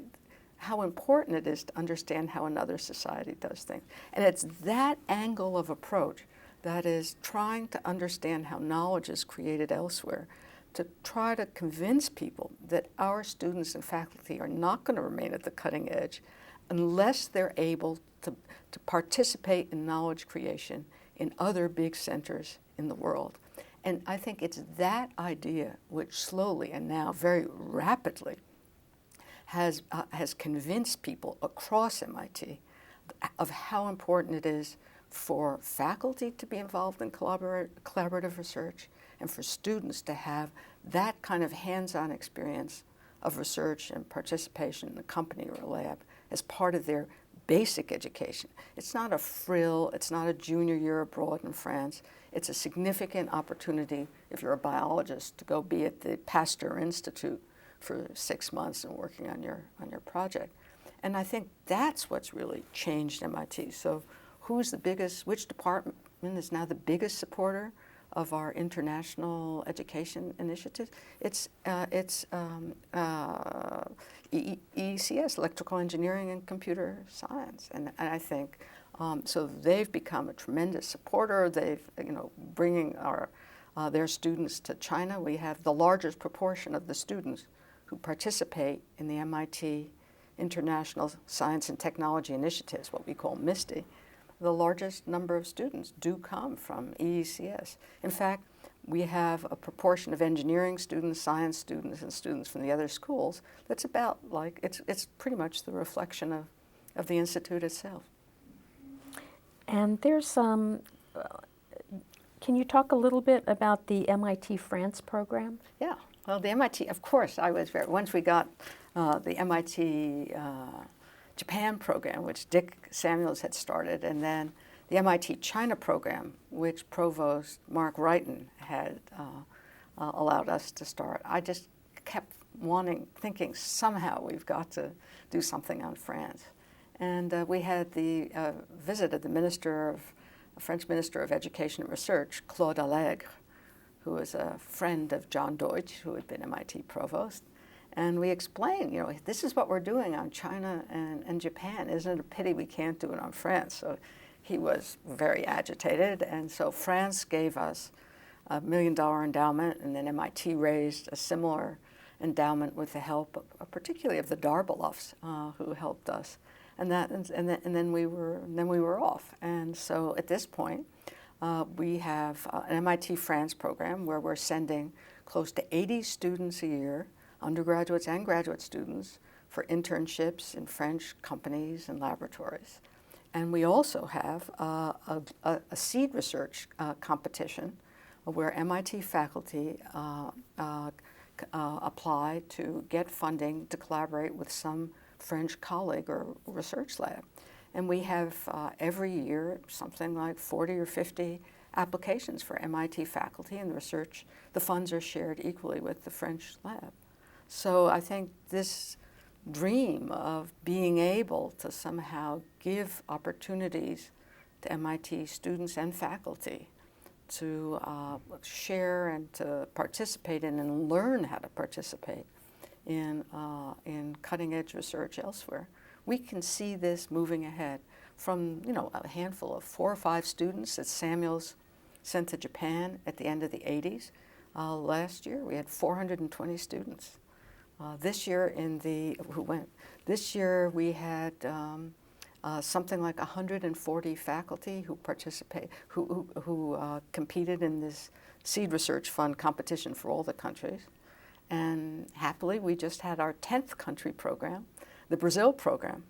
how important it is to understand how another society does things. And it's that angle of approach, that is trying to understand how knowledge is created elsewhere, to try to convince people that our students and faculty are not going to remain at the cutting edge unless they're able to participate in knowledge creation in other big centers in the world. And I think it's that idea which slowly and now very rapidly has convinced people across MIT of how important it is for faculty to be involved in collaborative research and for students to have that kind of hands-on experience of research and participation in a company or a lab as part of their basic education. It's not a frill, it's not a junior year abroad in France. It's a significant opportunity if you're a biologist to go be at the Pasteur Institute for 6 months and working on your project. And I think that's what's really changed MIT. So which department is now the biggest supporter of our international education initiatives? It's ECS, Electrical Engineering and Computer Science. And I think, so they've become a tremendous supporter. They've, bringing their students to China. We have the largest proportion of the students who participate in the MIT International Science and Technology Initiatives, what we call MISTI. The largest number of students do come from EECS. In fact, we have a proportion of engineering students, science students, and students from the other schools that's about like, it's pretty much the reflection of the institute itself. And there's can you talk a little bit about the MIT France program? Yeah, well, the MIT, of course, once we got the MIT Japan program, which Dick Samuels had started, and then the MIT China program, which Provost Mark Wrighton had allowed us to start. I just kept thinking somehow we've got to do something on France. And we had the visit of the French Minister of Education and Research, Claude Allègre, who was a friend of John Deutsch, who had been MIT provost. And we explained, this is what we're doing on China and Japan. Isn't it a pity we can't do it on France? So he was very agitated. And so France gave us $1 million endowment, and then MIT raised a similar endowment with the help, particularly of the Darbeloffs, who helped us. And then we were off. And so at this point, we have an MIT France program where we're sending close to 80 students a year, undergraduates and graduate students, for internships in French companies and laboratories. And we also have a seed research competition where MIT faculty apply to get funding to collaborate with some French colleague or research lab. And we have every year something like 40 or 50 applications for MIT faculty, and the funds are shared equally with the French lab. So I think this dream of being able to somehow give opportunities to MIT students and faculty to share and to participate in and learn how to participate in cutting-edge research elsewhere. We can see this moving ahead from a handful of 4 or 5 students that Samuels sent to Japan at the end of the 80s. Last year we had 420 students. This year we had something like 140 faculty who competed in this seed research fund competition for all the countries. And happily, we just had our 10th country program, the Brazil program.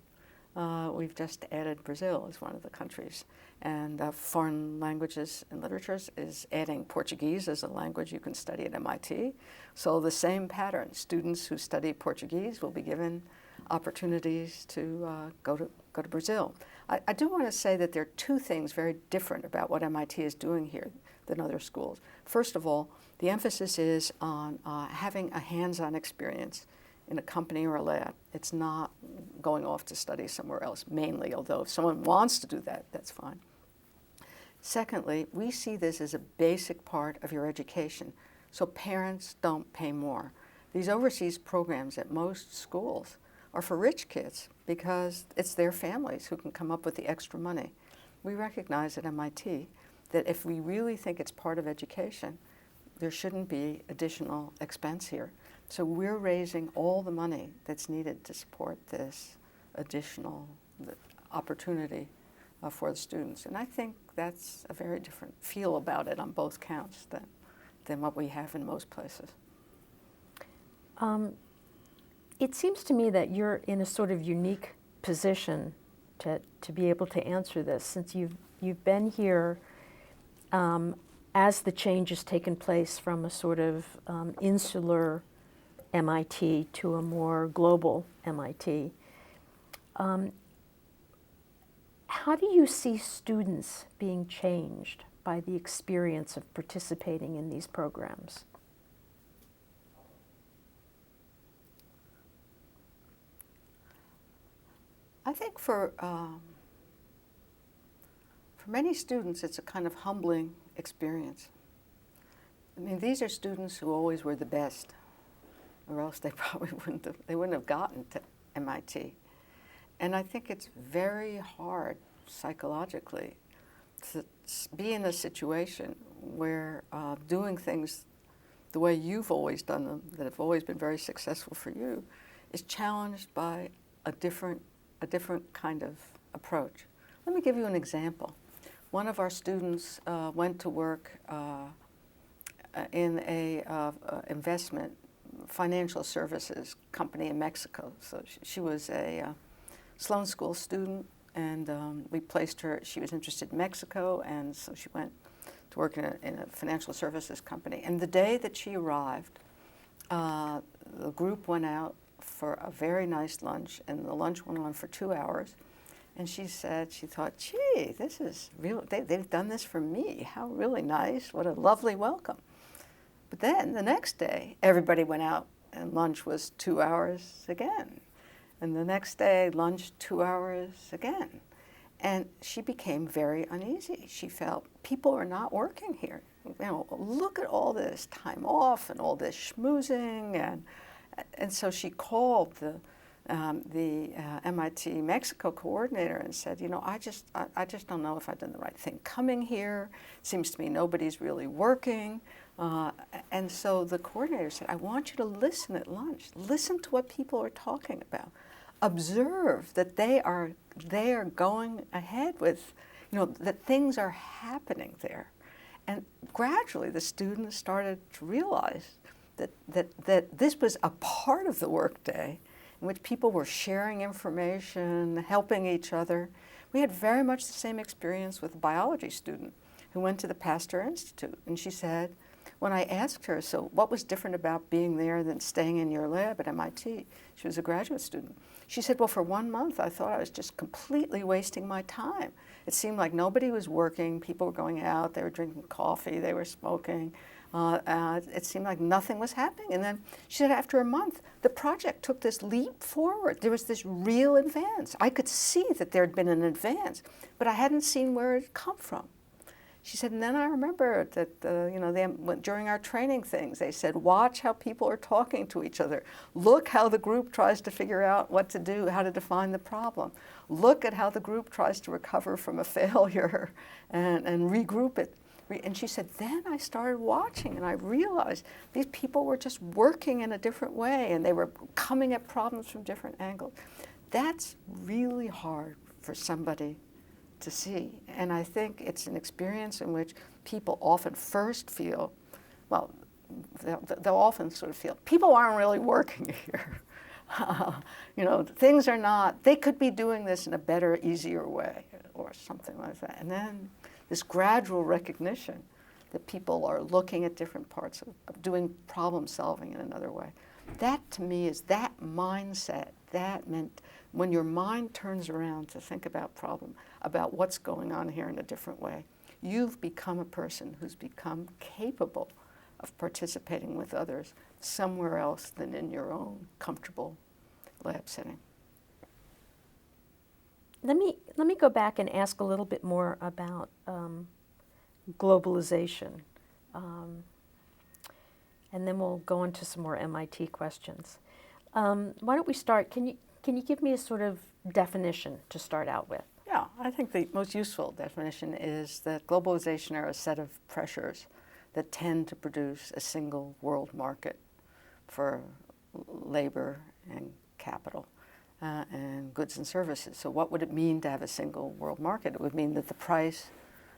We've just added Brazil as one of the countries. And foreign languages and literatures is adding Portuguese as a language you can study at MIT. So the same pattern. Students who study Portuguese will be given opportunities to go to Brazil. I do want to say that there are 2 things very different about what MIT is doing here than other schools. First of all, the emphasis is on having a hands-on experience in a company or a lab. It's not going off to study somewhere else mainly, although if someone wants to do that, that's fine. Secondly, we see this as a basic part of your education, so parents don't pay more. These overseas programs at most schools are for rich kids because it's their families who can come up with the extra money. We recognize at MIT that if we really think it's part of education, there shouldn't be additional expense here. So we're raising all the money that's needed to support this additional opportunity for the students. And I think that's a very different feel about it on both counts than what we have in most places. It seems to me that you're in a sort of unique position to be able to answer this, since you've been here as the change has taken place from a sort of insular MIT to a more global MIT. How do you see students being changed by the experience of participating in these programs? I think for many students, it's a kind of humbling experience. I mean, these are students who always were the best, or else they probably wouldn't have gotten to MIT. And I think it's very hard psychologically to be in a situation where doing things the way you've always done them, that have always been very successful for you, is challenged by a different kind of approach. Let me give you an example. One of our students went to work in a investment financial services company in Mexico. So she was a Sloan School student, and we placed her. She was interested in Mexico, and so she went to work in a financial services company. And the day that she arrived, the group went out for a very nice lunch, and the lunch went on for 2 hours. And she said, she thought, gee, this is real, they've done this for me. How really nice, what a lovely welcome. But then the next day, everybody went out and lunch was 2 hours again. And the next day, lunch 2 hours again. And she became very uneasy. She felt people are not working here. You know, look at all this time off and all this schmoozing. And so she called the MIT Mexico coordinator and said, you know, I just don't know if I've done the right thing coming here. It seems to me nobody's really working. And so the coordinator said, I want you to listen at lunch. Listen to what people are talking about. Observe that they are going ahead with, you know, that things are happening there. And gradually the students started to realize that this was a part of the workday in which people were sharing information, helping each other. We had very much the same experience with a biology student who went to the Pasteur Institute. And she said, when I asked her, so what was different about being there than staying in your lab at MIT? She was a graduate student. She said, well, for 1 month, I thought I was just completely wasting my time. It seemed like nobody was working. People were going out. They were drinking coffee. They were smoking. It seemed like nothing was happening. And then she said after a month, the project took this leap forward. There was this real advance. I could see that there had been an advance, but I hadn't seen where it had come from. She said, and then I remember that, you know, during our training things, they said, watch how people are talking to each other. Look how the group tries to figure out what to do, how to define the problem. Look at how the group tries to recover from a failure and regroup it. And she said, then I started watching and I realized these people were just working in a different way and they were coming at problems from different angles. That's really hard for somebody to see. And I think it's an experience in which people often first feel, well, they'll often sort of feel, people aren't really working here. You know, things are not, they could be doing this in a better, easier way or something like that. And then this gradual recognition that people are looking at different parts of doing problem solving in another way. That to me is that mindset, that meant when your mind turns around to think about about what's going on here in a different way, you've become a person who's become capable of participating with others somewhere else than in your own comfortable lab setting. Let me go back and ask a little bit more about globalization, and then we'll go into some more MIT questions. Why don't we start? Can you give me a sort of definition to start out with? Yeah, I think the most useful definition is that globalization are a set of pressures that tend to produce a single world market for labor and capital and goods and services. So what would it mean to have a single world market? It would mean that the price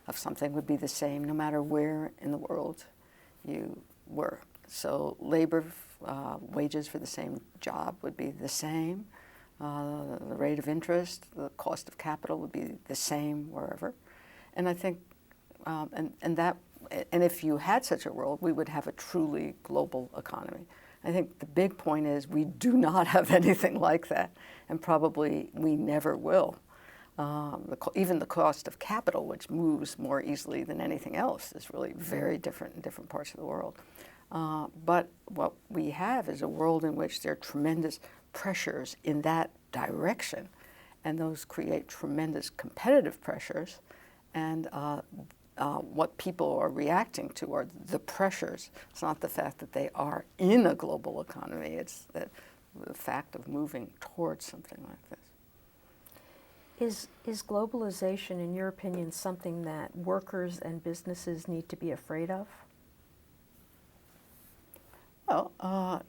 of something would be the same no matter where in the world you were. So labor wages for the same job would be the same. The rate of interest, the cost of capital would be the same wherever. And I think, and if you had such a world, we would have a truly global economy. I think the big point is we do not have anything like that, and probably we never will. Even the cost of capital, which moves more easily than anything else, is really very different in different parts of the world. But what we have is a world in which there are tremendous pressures in that direction, and those create tremendous competitive pressures. And what people are reacting to are the pressures. It's not the fact that they are in a global economy, it's the fact of moving towards something like this. Is globalization, in your opinion, something that workers and businesses need to be afraid of? Well,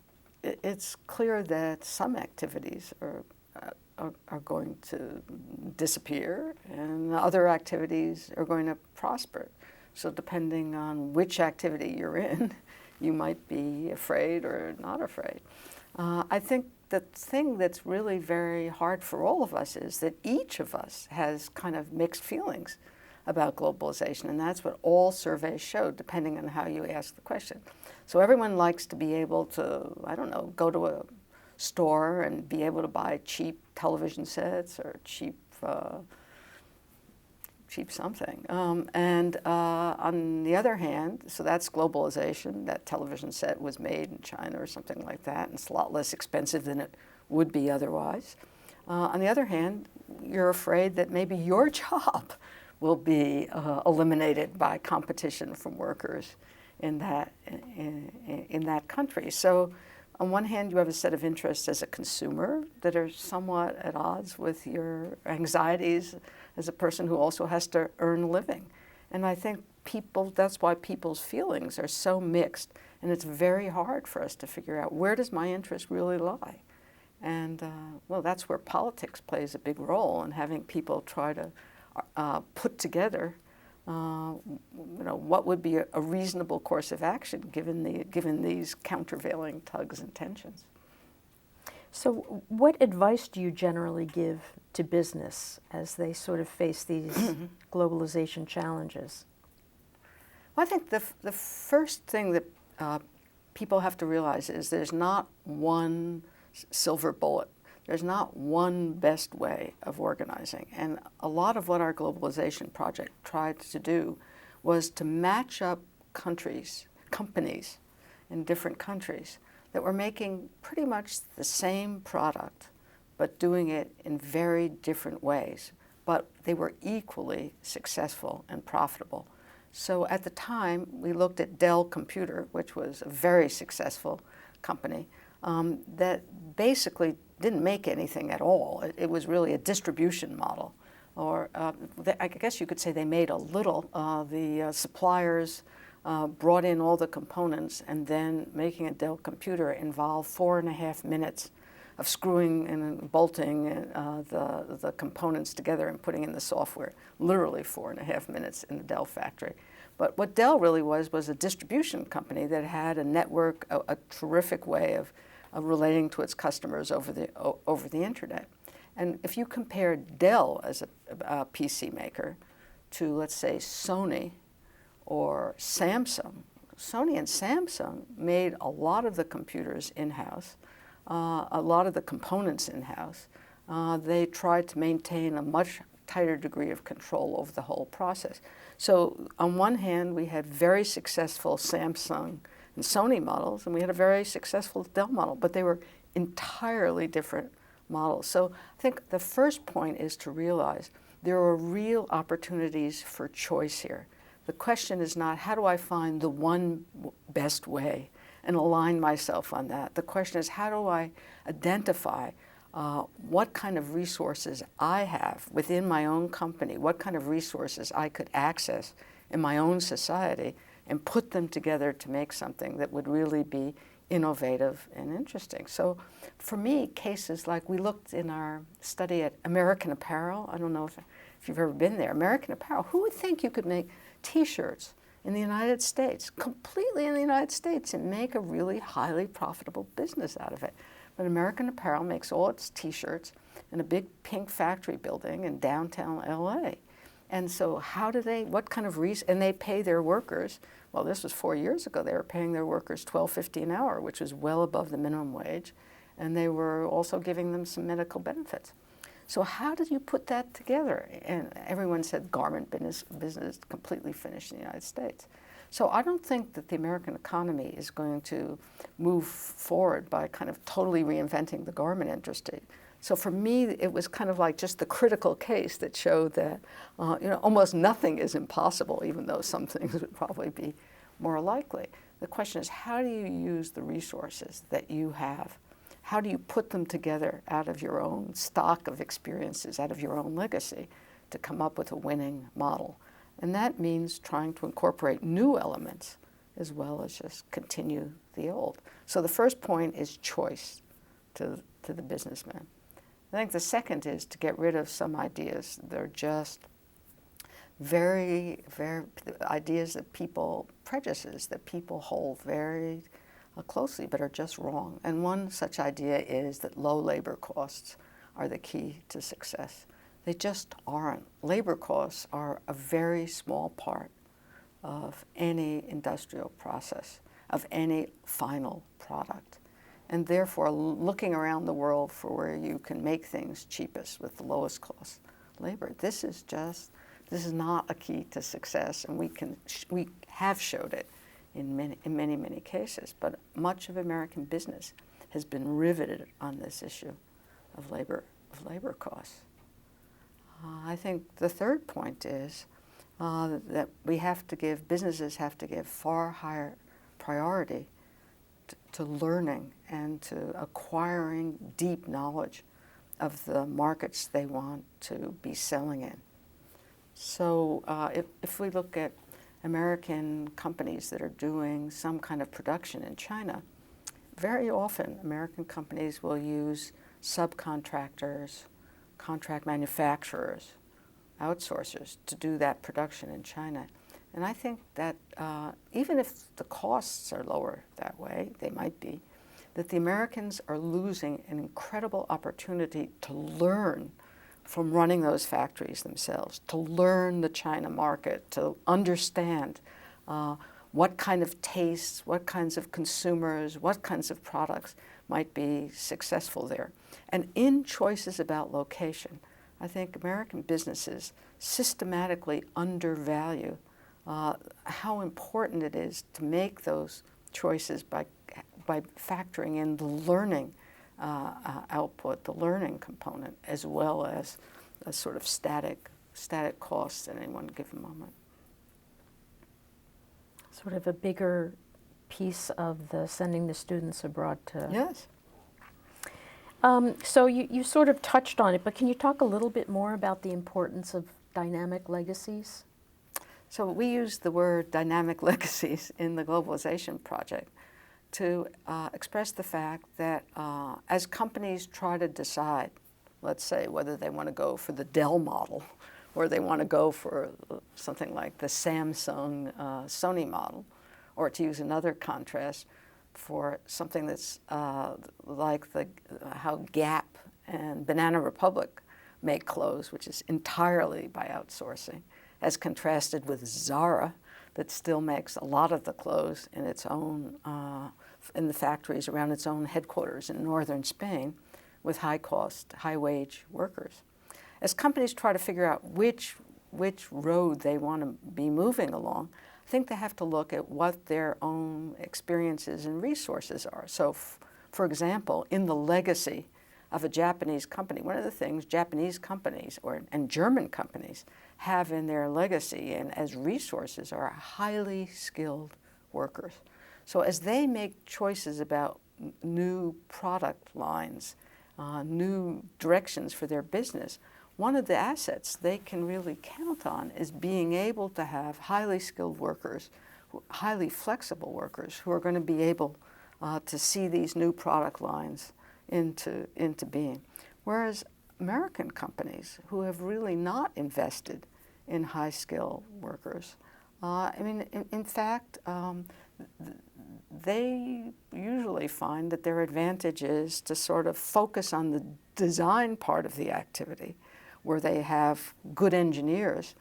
it's clear that some activities are going to disappear and other activities are going to prosper. So depending on which activity you're in, you might be afraid or not afraid. I think the thing that's really very hard for all of us is that each of us has kind of mixed feelings about globalization, and that's what all surveys show, depending on how you ask the question. So everyone likes to be able to, I don't know, go to a store and be able to buy cheap television sets or cheap something. And on the other hand, so that's globalization. That television set was made in China or something like that, and it's a lot less expensive than it would be otherwise. On the other hand, you're afraid that maybe your job will be eliminated by competition from workers in that country. So on one hand, you have a set of interests as a consumer that are somewhat at odds with your anxieties as a person who also has to earn a living. And I think that's why people's feelings are so mixed, and it's very hard for us to figure out, where does my interest really lie? And well, that's where politics plays a big role in having people try to put together what would be a reasonable course of action given these countervailing tugs and tensions. So what advice do you generally give to business as they sort of face these globalization challenges? Well, I think the first thing that people have to realize is there's not one silver bullet. There's not one best way of organizing. And a lot of what our globalization project tried to do was to match up companies in different countries that were making pretty much the same product, but doing it in very different ways. But they were equally successful and profitable. So at the time, we looked at Dell Computer, which was a very successful company that basically didn't make anything at all. It was really a distribution model. Or I guess you could say they made a little. The suppliers brought in all the components, and then making a Dell computer involved 4.5 minutes of screwing and bolting the components together and putting in the software. Literally 4.5 minutes in the Dell factory. But what Dell really was a distribution company that had a network, a terrific way of relating to its customers over the internet. And if you compare Dell as a PC maker to, let's say, Sony or Samsung, Sony and Samsung made a lot of the computers in-house, a lot of the components in-house. They tried to maintain a much tighter degree of control over the whole process. So on one hand, we had very successful Samsung and Sony models, and we had a very successful Dell model, but they were entirely different models. So I think the first point is to realize there are real opportunities for choice here. The question is not, how do I find the one best way and align myself on that? The question is, how do I identify what kind of resources I have within my own company, what kind of resources I could access in my own society, and put them together to make something that would really be innovative and interesting. So for me, cases like we looked in our study at American Apparel. I don't know if you've ever been there. American Apparel, who would think you could make T-shirts in the United States, completely in the United States, and make a really highly profitable business out of it? But American Apparel makes all its T-shirts in a big pink factory building in downtown LA. And so what kind of reason, and they pay their workers, well, this was 4 years ago, they were paying their workers $12.50 an hour, which was well above the minimum wage, and they were also giving them some medical benefits. So how did you put that together? And everyone said garment business completely finished in the United States. So I don't think that the American economy is going to move forward by kind of totally reinventing the garment industry. So for me, it was kind of like just the critical case that showed that almost nothing is impossible, even though some things would probably be more likely. The question is, how do you use the resources that you have? How do you put them together out of your own stock of experiences, out of your own legacy, to come up with a winning model? And that means trying to incorporate new elements as well as just continue the old. So the first point is choice to the businessman. I think the second is to get rid of some ideas. They're just very ideas that prejudices that people hold very closely but are just wrong. And one such idea is that low labor costs are the key to success. They just aren't. Labor costs are a very small part of any industrial process, of any final product. And therefore, looking around the world for where you can make things cheapest with the lowest cost labor, this is not a key to success, and we have showed it in many cases. But much of American business has been riveted on this issue of labor costs. I think the third point is that businesses have to give far higher priority to learning and to acquiring deep knowledge of the markets they want to be selling in. So if we look at American companies that are doing some kind of production in China, very often American companies will use subcontractors, contract manufacturers, outsourcers to do that production in China. And I think that even if the costs are lower that way, they might be, that the Americans are losing an incredible opportunity to learn from running those factories themselves, to learn the China market, to understand what kind of tastes, what kinds of consumers, what kinds of products might be successful there. And in choices about location, I think American businesses systematically undervalue how important it is to make those choices by factoring in the learning output, the learning component, as well as a sort of static costs at any one given moment. Sort of a bigger piece of the sending the students abroad to... Yes. So you sort of touched on it, but can you talk a little bit more about the importance of dynamic legacies? So we use the word dynamic legacies in the Globalization project to express the fact that as companies try to decide, let's say, whether they want to go for the Dell model or they want to go for something like the Samsung Sony model, or to use another contrast, for something that's like how Gap and Banana Republic make clothes, which is entirely by outsourcing, as contrasted with Zara, that still makes a lot of the clothes in its own, in the factories around its own headquarters in northern Spain, with high-cost, high-wage workers. As companies try to figure out which road they want to be moving along, I think they have to look at what their own experiences and resources are. So, for example, in the legacy of a Japanese company, one of the things Japanese companies and German companies have in their legacy and as resources are highly skilled workers. So as they make choices about new product lines, new directions for their business, one of the assets they can really count on is being able to have highly skilled workers, highly flexible workers who are going to be able to see these new product lines into being. Whereas American companies who have really not invested in high-skilled workers, in fact, they usually find that their advantage is to sort of focus on the design part of the activity, where they have good engineers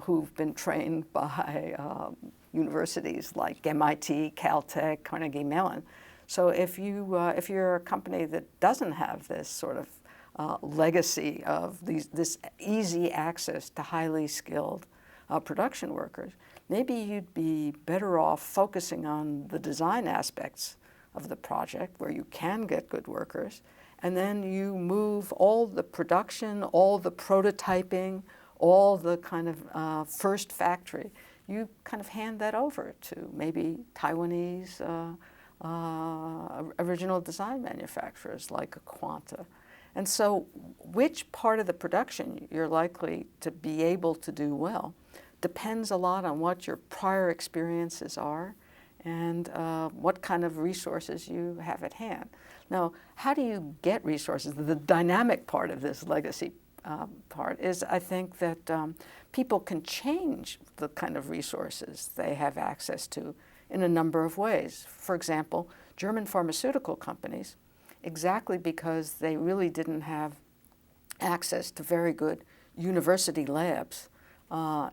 who've been trained by universities like MIT, Caltech, Carnegie Mellon. So if you're a company that doesn't have this sort of legacy of this easy access to highly skilled production workers, maybe you'd be better off focusing on the design aspects of the project where you can get good workers, and then you move all the production, all the prototyping, all the kind of first factory, you kind of hand that over to maybe Taiwanese original design manufacturers like Quanta. And so which part of the production you're likely to be able to do well depends a lot on what your prior experiences are and what kind of resources you have at hand. Now, how do you get resources? The dynamic part of this legacy part is, I think, that people can change the kind of resources they have access to in a number of ways. For example, German pharmaceutical companies, exactly because they really didn't have access to very good university labs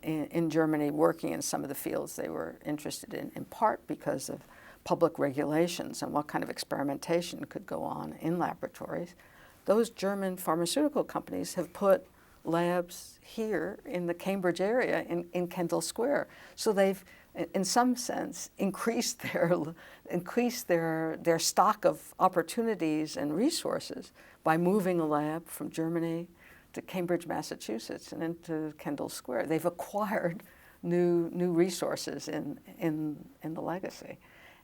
in Germany working in some of the fields they were interested in part because of public regulations and what kind of experimentation could go on in laboratories. Those German pharmaceutical companies have put labs here in the Cambridge area in Kendall Square. So they've, in some sense, increased their stock of opportunities and resources by moving a lab from Germany to Cambridge, Massachusetts, and into Kendall Square. They've acquired new resources in the legacy.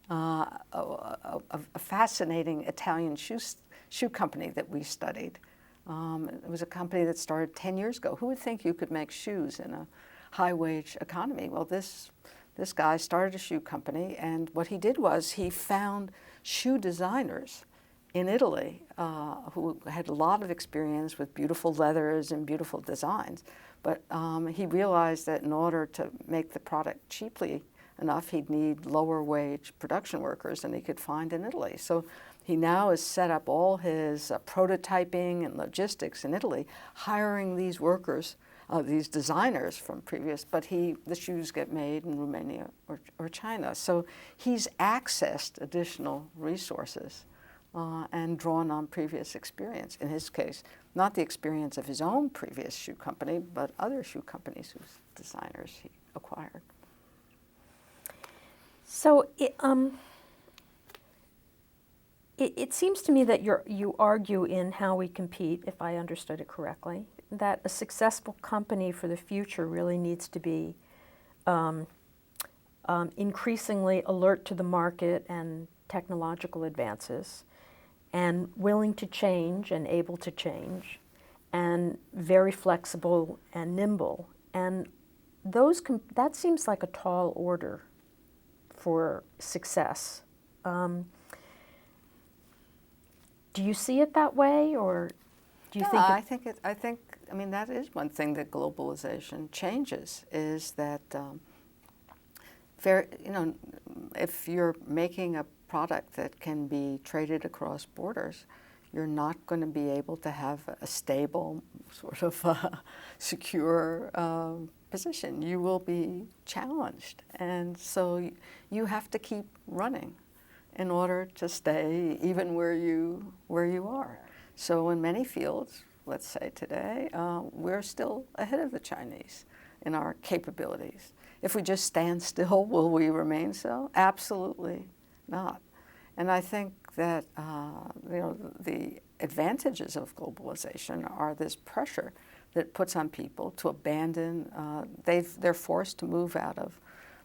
A fascinating Italian shoe company that we studied. It was a company that started 10 years ago. Who would think you could make shoes in a high-wage economy? Well, this guy started a shoe company, and what he did was he found shoe designers in Italy who had a lot of experience with beautiful leathers and beautiful designs. But he realized that in order to make the product cheaply enough, he'd need lower wage production workers than he could find in Italy. So he now has set up all his prototyping and logistics in Italy, hiring these workers, these designers from previous, but the shoes get made in Romania or China. So he's accessed additional resources and drawn on previous experience. In his case, not the experience of his own previous shoe company, but other shoe companies whose designers he acquired. So it seems to me that you argue in How We Compete, if I understood it correctly, that a successful company for the future really needs to be increasingly alert to the market and technological advances, and willing to change and able to change, and very flexible and nimble. And that seems like a tall order for success. Do you see it that way, or do you think? I mean, that is one thing that globalization changes, is that if you're making a product that can be traded across borders, you're not going to be able to have a stable, sort of secure position. You will be challenged, and so you have to keep running in order to stay even where you are. So in many fields, let's say today, we're still ahead of the Chinese in our capabilities. If we just stand still, will we remain so? Absolutely not. And I think that the advantages of globalization are this pressure that it puts on people to abandon. They're forced to move out of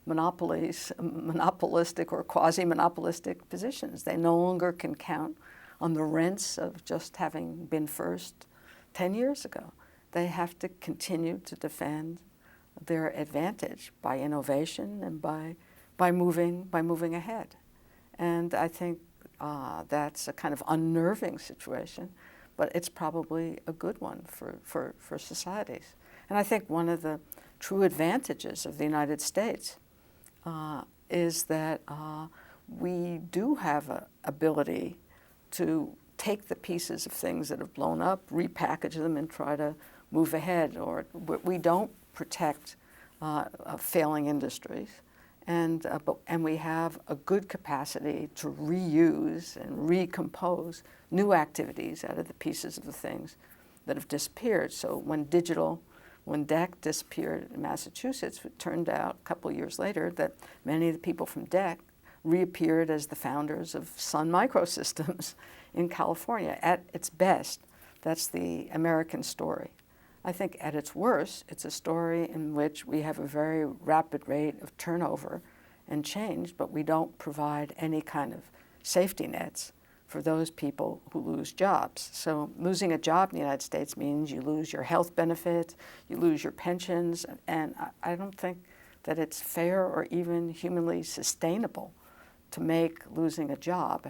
monopolistic or quasi-monopolistic positions. They no longer can count on the rents of just having been first 10 years ago. They have to continue to defend their advantage by innovation and by moving ahead. And I think that's a kind of unnerving situation, but it's probably a good one for societies. And I think one of the true advantages of the United States is that we do have an ability to take the pieces of things that have blown up, repackage them, and try to move ahead. Or we don't protect failing industries, And we have a good capacity to reuse and recompose new activities out of the pieces of the things that have disappeared. So when DEC disappeared in Massachusetts, it turned out a couple of years later that many of the people from DEC reappeared as the founders of Sun Microsystems in California. At its best, that's the American story. I think at its worst, it's a story in which we have a very rapid rate of turnover and change, but we don't provide any kind of safety nets for those people who lose jobs. So losing a job in the United States means you lose your health benefits, you lose your pensions, and I don't think that it's fair or even humanly sustainable to make losing a job.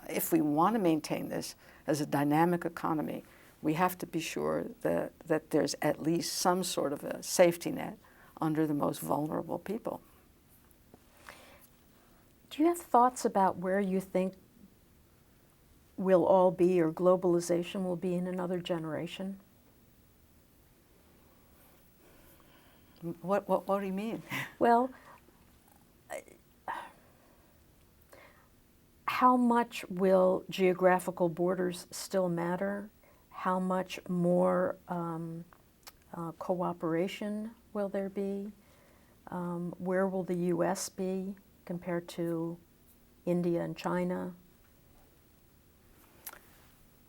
If we want to maintain this as a dynamic economy, we have to be sure that there's at least some sort of a safety net under the most vulnerable people. Do you have thoughts about where you think we'll all be, or globalization will be, in another generation? What do you mean? Well, how much will geographical borders still matter? How much more cooperation will there be? Where will the U.S. be compared to India and China?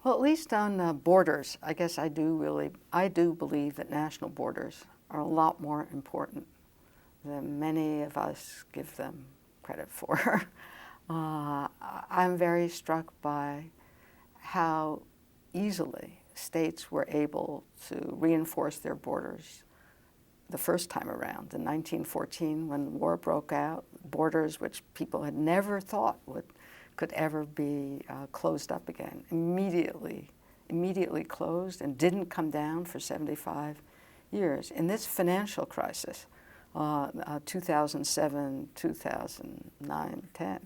Well, at least on borders, I guess I do believe that national borders are a lot more important than many of us give them credit for. I'm very struck by how easily states were able to reinforce their borders the first time around. In 1914, when the war broke out, borders which people had never thought could ever be closed up again, immediately closed and didn't come down for 75 years. In this financial crisis, 2007, 2009, 10,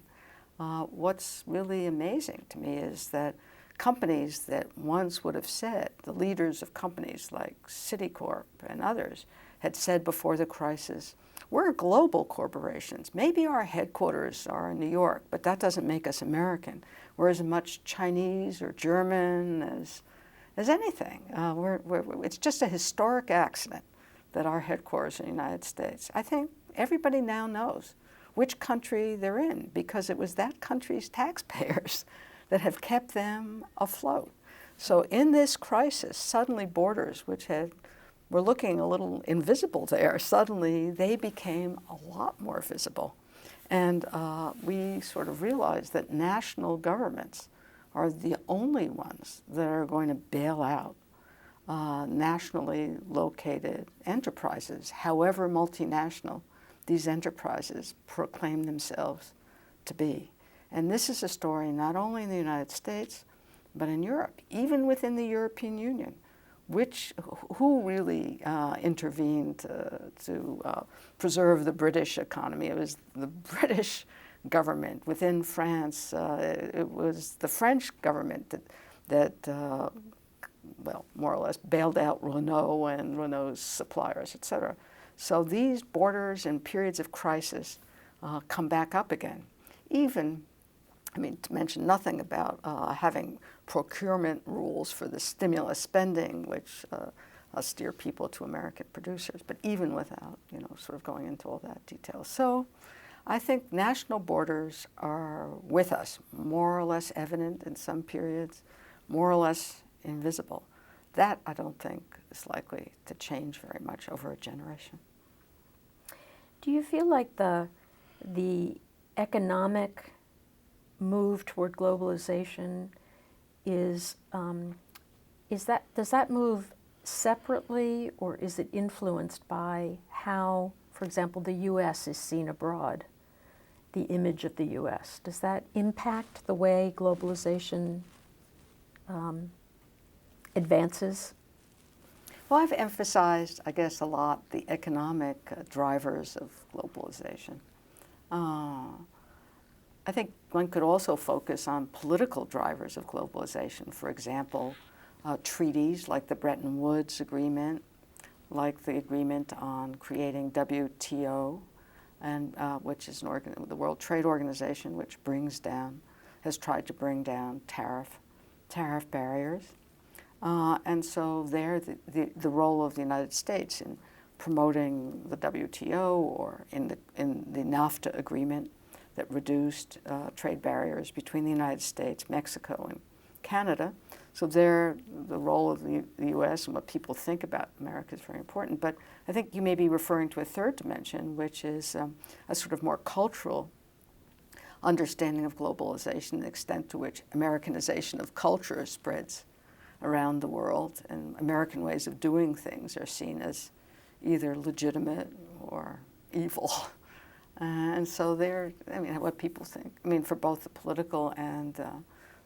what's really amazing to me is that companies that once would have said, the leaders of companies like Citicorp and others had said before the crisis, we're global corporations. Maybe our headquarters are in New York, but that doesn't make us American. We're as much Chinese or German as anything. It's just a historic accident that our headquarters are in the United States. I think everybody now knows which country they're in, because it was that country's taxpayers that have kept them afloat. So in this crisis, suddenly borders, which were looking a little invisible there, suddenly they became a lot more visible. And we sort of realized that national governments are the only ones that are going to bail out nationally located enterprises, however multinational these enterprises proclaim themselves to be. And this is a story not only in the United States, but in Europe, even within the European Union. Who really intervened to preserve the British economy? It was the British government. Within France, it was the French government that more or less bailed out Renault and Renault's suppliers, et cetera. So these borders in periods of crisis come back up again. To mention nothing about having procurement rules for the stimulus spending, which steer people to American producers, but even without, sort of going into all that detail. So I think national borders are with us, more or less evident in some periods, more or less invisible. That, I don't think, is likely to change very much over a generation. Do you feel like the economic move toward globalization does that move separately, or is it influenced by how, for example, the U.S. is seen abroad, the image of the U.S.? Does that impact the way globalization advances? Well, I've emphasized, I guess, a lot the economic drivers of globalization. I think one could also focus on political drivers of globalization. For example, treaties like the Bretton Woods Agreement, like the agreement on creating WTO, and which is the World Trade Organization, which has tried to bring down tariff barriers. And so there, the role of the United States in promoting the WTO or in the NAFTA agreement that reduced trade barriers between the United States, Mexico, and Canada. So there, the role of the U.S. and what people think about America is very important. But I think you may be referring to a third dimension, which is a sort of more cultural understanding of globalization, the extent to which Americanization of culture spreads around the world, and American ways of doing things are seen as either legitimate or evil. And so what people think, for both the political and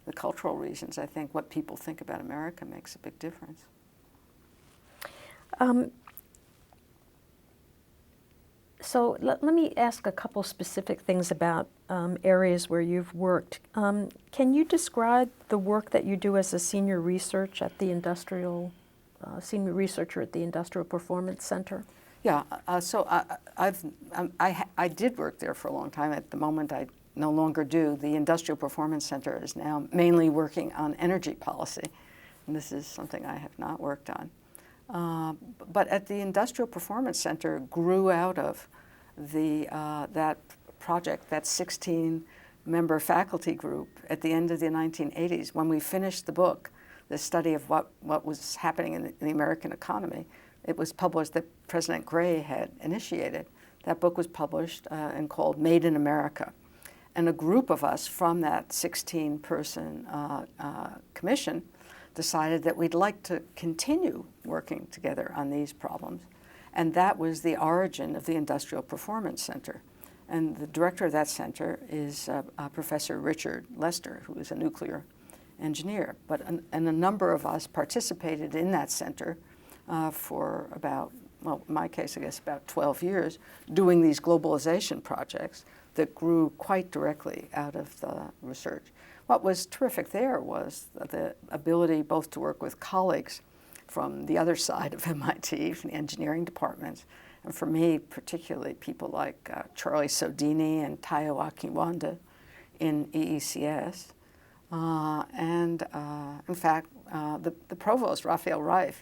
the cultural reasons, I think what people think about America makes a big difference. So let me ask a couple specific things about areas where you've worked. Can you describe the work that you do as a senior researcher at the Industrial Performance Center? Yeah, so I did work there for a long time. At the moment, I no longer do. The Industrial Performance Center is now mainly working on energy policy, and this is something I have not worked on. But at the Industrial Performance Center grew out of that project, that 16-member faculty group at the end of the 1980s. When we finished the book, the study of what was happening in the American economy, it was published that President Gray had initiated. That book was published and called Made in America. And a group of us from that 16-person commission decided that we'd like to continue working together on these problems. And that was the origin of the Industrial Performance Center. And the director of that center is Professor Richard Lester, who is a nuclear engineer. And a number of us participated in that center for about, well, in my case, I guess about 12 years, doing these globalization projects that grew quite directly out of the research. What was terrific there was the ability both to work with colleagues from the other side of MIT, from the engineering departments, and for me, particularly people like Charlie Sodini and Tayo Akiwanda in EECS. In fact, the provost, Raphael,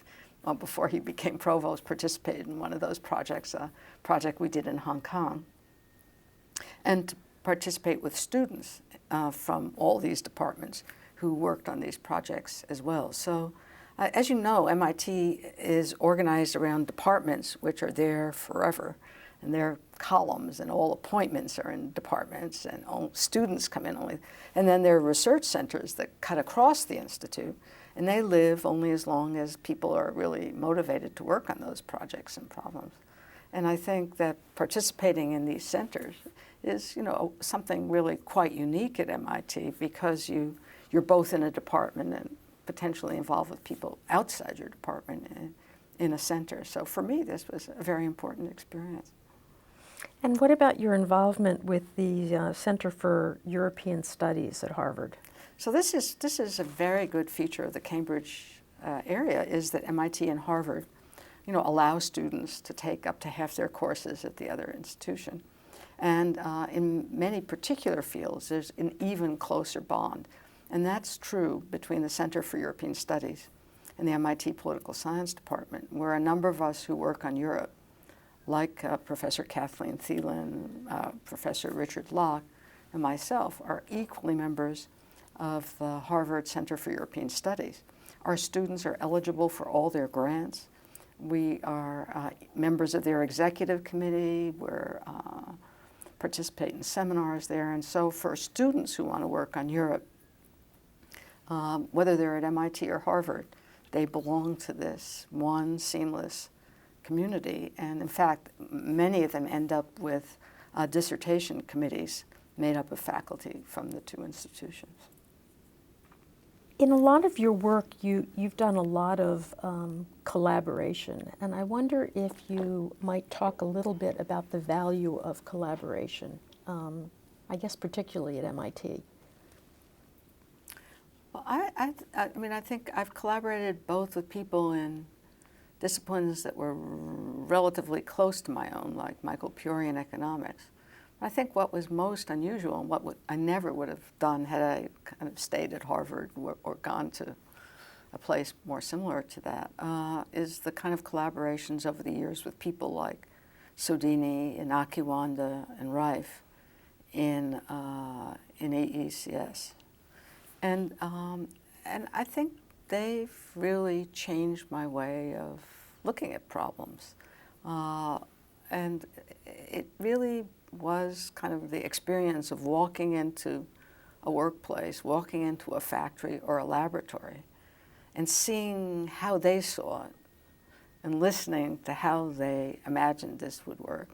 before he became provost, participated in one of those projects, a project we did in Hong Kong, and to participate with students from all these departments who worked on these projects as well. So, as you know, MIT is organized around departments which are there forever, and they're columns, and all appointments are in departments, and all students come in only. And then there are research centers that cut across the institute, and they live only as long as people are really motivated to work on those projects and problems. And I think that participating in these centers is, something really quite unique at MIT, because you're both in a department and potentially involved with people outside your department in a center. So for me, this was a very important experience. And what about your involvement with the Center for European Studies at Harvard? So this is a very good feature of the Cambridge area, is that MIT and Harvard, allow students to take up to half their courses at the other institution. And in many particular fields, there's an even closer bond. And that's true between the Center for European Studies and the MIT Political Science Department, where a number of us who work on Europe, like Professor Kathleen Thielen, Professor Richard Locke, and myself, are equally members of the Harvard Center for European Studies. Our students are eligible for all their grants. We are members of their executive committee. We're participate in seminars there. And so for students who want to work on Europe, whether they're at MIT or Harvard, they belong to this one seamless community. And in fact, many of them end up with dissertation committees made up of faculty from the two institutions. In a lot of your work, you've done a lot of collaboration, and I wonder if you might talk a little bit about the value of collaboration, I guess particularly at MIT. Well, I think I've collaborated both with people in disciplines that were relatively close to my own, like Michael Purian economics. I think what was most unusual and what I never would have done had I kind of stayed at Harvard or gone to a place more similar to that, is the kind of collaborations over the years with people like Sodini and Akiwanda and Rife in AECS. And I think they've really changed my way of looking at problems. And it really was kind of the experience of walking into a workplace, walking into a factory or a laboratory, and seeing how they saw it, and listening to how they imagined this would work,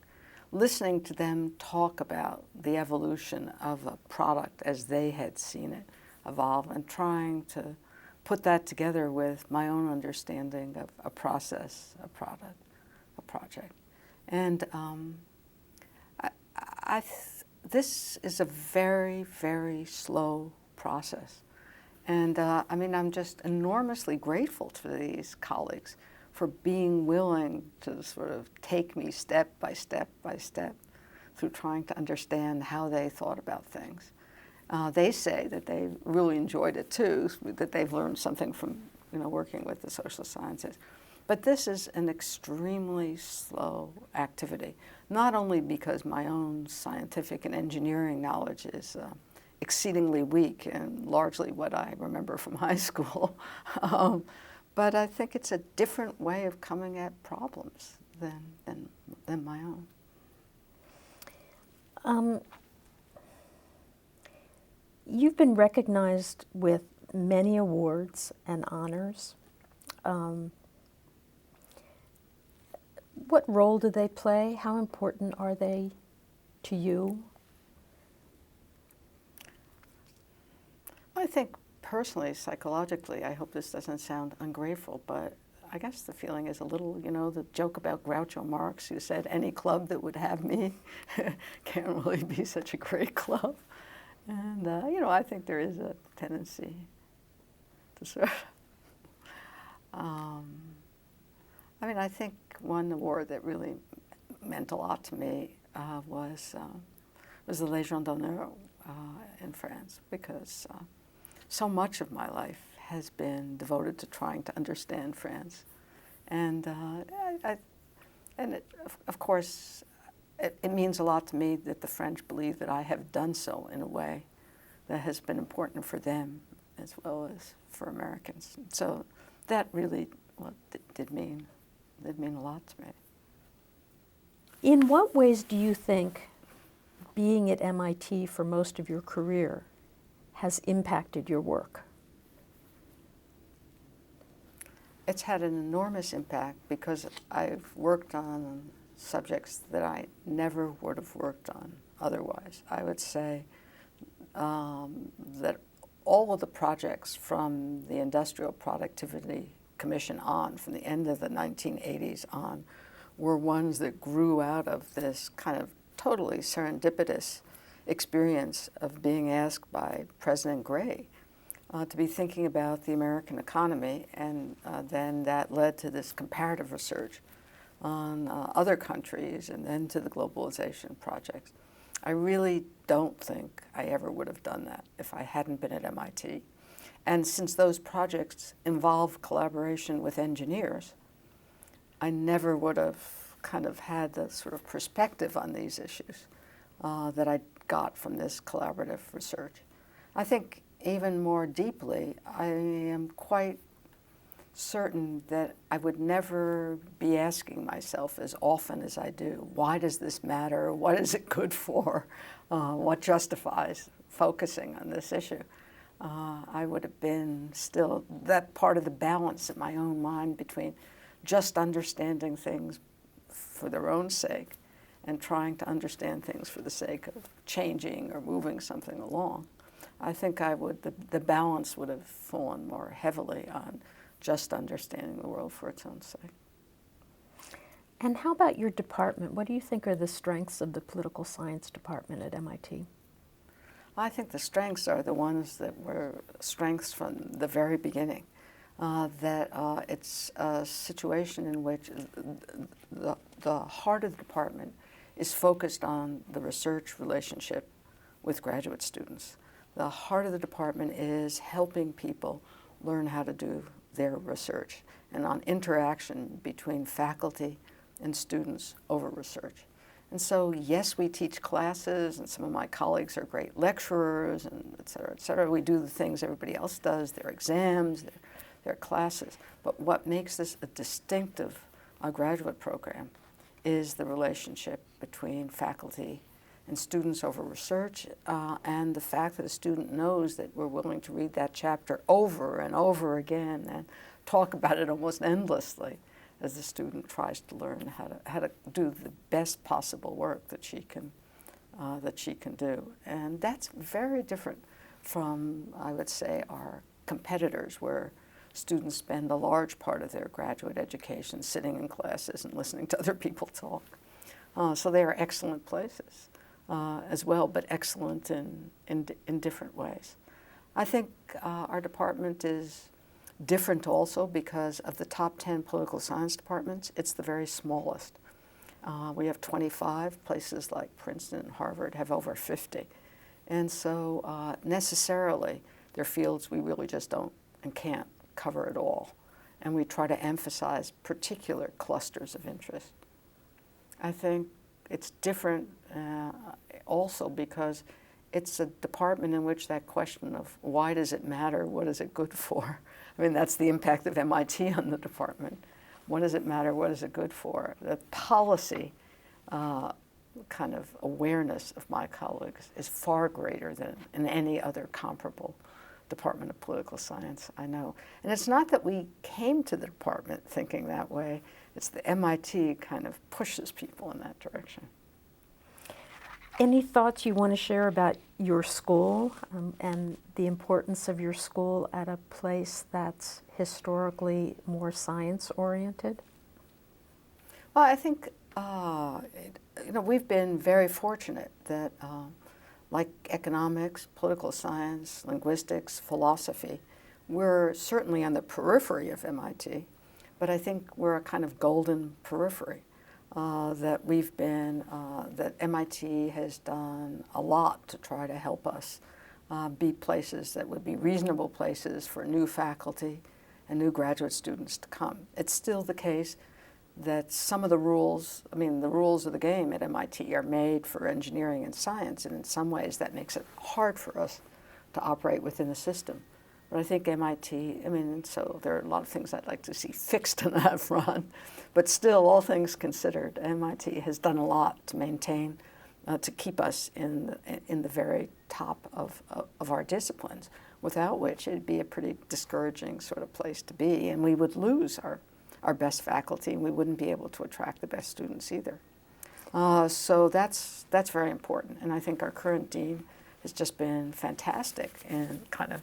listening to them talk about the evolution of a product as they had seen it evolve, and trying to put that together with my own understanding of a process, a product, a project. And this is a very, very slow process. And I mean, I'm just enormously grateful to these colleagues for being willing to sort of take me step by step by step through trying to understand how they thought about things. They say that they really enjoyed it too, that they've learned something from working with the social sciences. But this is an extremely slow activity, not only because my own scientific and engineering knowledge is exceedingly weak and largely what I remember from high school, but I think it's a different way of coming at problems than my own. You've been recognized with many awards and honors. What role do they play? How important are they to you? I think personally, psychologically, I hope this doesn't sound ungrateful, but I guess the feeling is a little, the joke about Groucho Marx, who said any club that would have me can't really be such a great club. And, I think there is a tendency to sort of, I think one award that really meant a lot to me was the Légion d'honneur in France, because so much of my life has been devoted to trying to understand France. And, of course, it means a lot to me that the French believe that I have done so in a way that has been important for them as well as for Americans. So that really did mean a lot to me. In what ways do you think being at MIT for most of your career has impacted your work? It's had an enormous impact because I've worked on subjects that I never would have worked on otherwise. I would say that all of the projects from the Industrial Productivity Commission on, from the end of the 1980s on, were ones that grew out of this kind of totally serendipitous experience of being asked by President Gray to be thinking about the American economy, and then that led to this comparative research on other countries and then to the globalization projects. I really don't think I ever would have done that if I hadn't been at MIT. And since those projects involve collaboration with engineers, I never would have kind of had the sort of perspective on these issues that I got from this collaborative research. I think even more deeply, I am quite certain that I would never be asking myself as often as I do, why does this matter? What is it good for? What justifies focusing on this issue? I would have been still that part of the balance in my own mind between just understanding things for their own sake and trying to understand things for the sake of changing or moving something along. I think the balance would have fallen more heavily on just understanding the world for its own sake. And how about your department? What do you think are the strengths of the political science department at MIT? I think the strengths are the ones that were strengths from the very beginning. that it's a situation in which the heart of the department is focused on the research relationship with graduate students. The heart of the department is helping people learn how to do their research and on interaction between faculty and students over research. And so, yes, we teach classes, and some of my colleagues are great lecturers, and et cetera, et cetera. We do the things everybody else does, their exams, their classes. But what makes this a distinctive graduate program is the relationship between faculty and students over research, and the fact that a student knows that we're willing to read that chapter over and over again and talk about it almost endlessly as the student tries to learn how to do the best possible work that she can do. And that's very different from, I would say, our competitors, where students spend a large part of their graduate education sitting in classes and listening to other people talk. So they are excellent places as well, but excellent in different ways. I think our department is different also because of the top 10 political science departments. It's the very smallest. We have 25. Places like Princeton and Harvard have over 50. And so necessarily, they're fields we really just don't and can't cover it all. And we try to emphasize particular clusters of interest. I think it's different also because it's a department in which that question of why does it matter, what is it good for? I mean, that's the impact of MIT on the department. What does it matter, what is it good for? The policy kind of awareness of my colleagues is far greater than in any other comparable department of political science I know. And it's not that we came to the department thinking that way, it's the MIT kind of pushes people in that direction. Any thoughts you want to share about your school and the importance of your school at a place that's historically more science-oriented? Well, I think we've been very fortunate that, like economics, political science, linguistics, philosophy, we're certainly on the periphery of MIT, but I think we're a kind of golden periphery. That MIT has done a lot to try to help us be places that would be reasonable places for new faculty and new graduate students to come. It's still the case that some of the rules, the rules of the game at MIT are made for engineering and science, and in some ways that makes it hard for us to operate within the system. But I think MIT, so there are a lot of things I'd like to see fixed in that front. But still, all things considered, MIT has done a lot to maintain, to keep us in the very top of our disciplines, without which it'd be a pretty discouraging sort of place to be, and we would lose our best faculty, and we wouldn't be able to attract the best students either. So that's very important, and I think our current dean has just been fantastic in kind of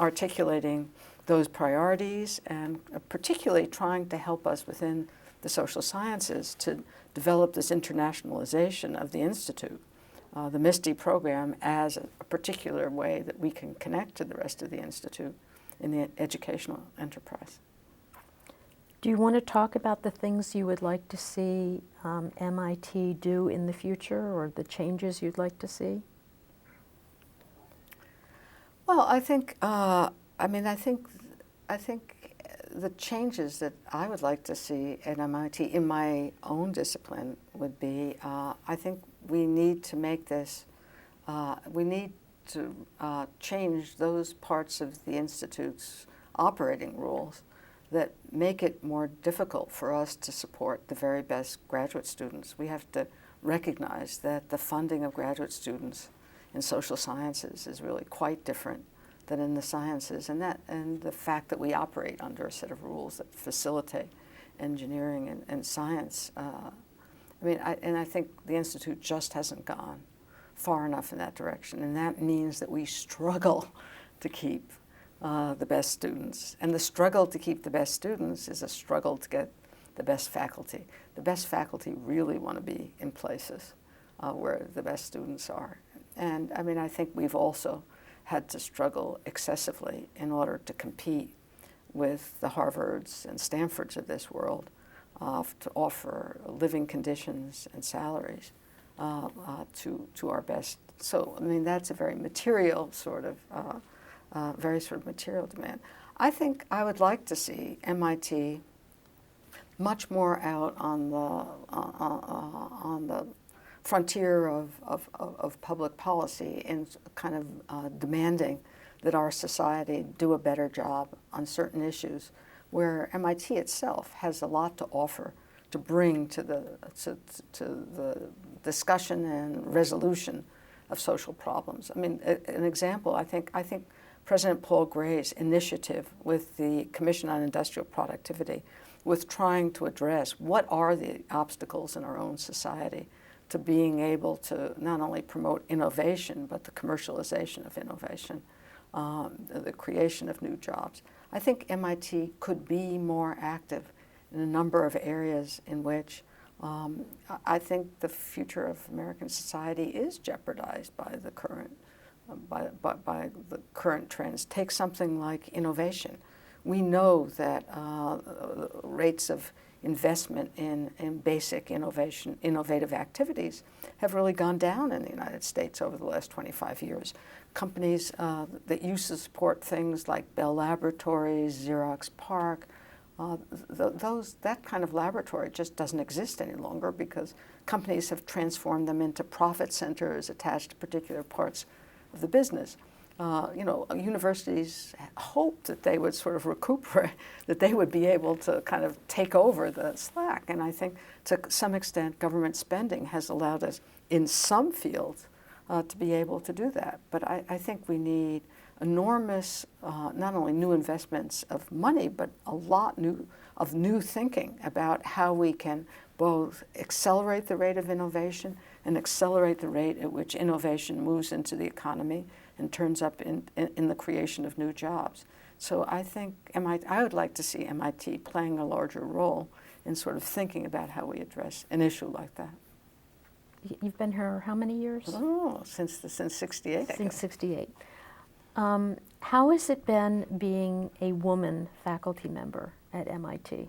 articulating those priorities and particularly trying to help us within the social sciences to develop this internationalization of the Institute, the MISTI program, as a particular way that we can connect to the rest of the Institute in the educational enterprise. Do you want to talk about the things you would like to see MIT do in the future, or the changes you'd like to see? Well, I think the changes that I would like to see at MIT in my own discipline would be, I think we need to make this, we need to change those parts of the Institute's operating rules that make it more difficult for us to support the very best graduate students. We have to recognize that the funding of graduate students in social sciences is really quite different than in the sciences, and the fact that we operate under a set of rules that facilitate engineering and science. I think the Institute just hasn't gone far enough in that direction, and that means that we struggle to keep the best students. And the struggle to keep the best students is a struggle to get the best faculty. The best faculty really want to be in places where the best students are. And I think we've also had to struggle excessively in order to compete with the Harvards and Stanfords of this world to offer living conditions and salaries to our best. So, I mean, that's a very material sort of, very sort of material demand. I think I would like to see MIT much more out on the frontier of public policy in kind of demanding that our society do a better job on certain issues, where MIT itself has a lot to offer to bring to the discussion and resolution of social problems. I mean, an example, I think President Paul Gray's initiative with the Commission on Industrial Productivity, with trying to address what are the obstacles in our own society to being able to not only promote innovation, but the commercialization of innovation, the creation of new jobs. I think MIT could be more active in a number of areas in which I think the future of American society is jeopardized by the current by the current trends. Take something like innovation. We know that rates of investment in basic innovative activities have really gone down in the United States over the last 25 years. Companies that used to support things like Bell Laboratories, Xerox PARC, that kind of laboratory just doesn't exist any longer because companies have transformed them into profit centers attached to particular parts of the business. Universities hoped that they would sort of recuperate, that they would be able to kind of take over the slack. And I think to some extent government spending has allowed us in some fields to be able to do that. But I think we need enormous, not only new investments of money, but a lot of new thinking about how we can both accelerate the rate of innovation and accelerate the rate at which innovation moves into the economy and turns up in the creation of new jobs. So I think I would like to see MIT playing a larger role in sort of thinking about how we address an issue like that. You've been here how many years? Oh, since '68. Since '68. How has it been being a woman faculty member at MIT?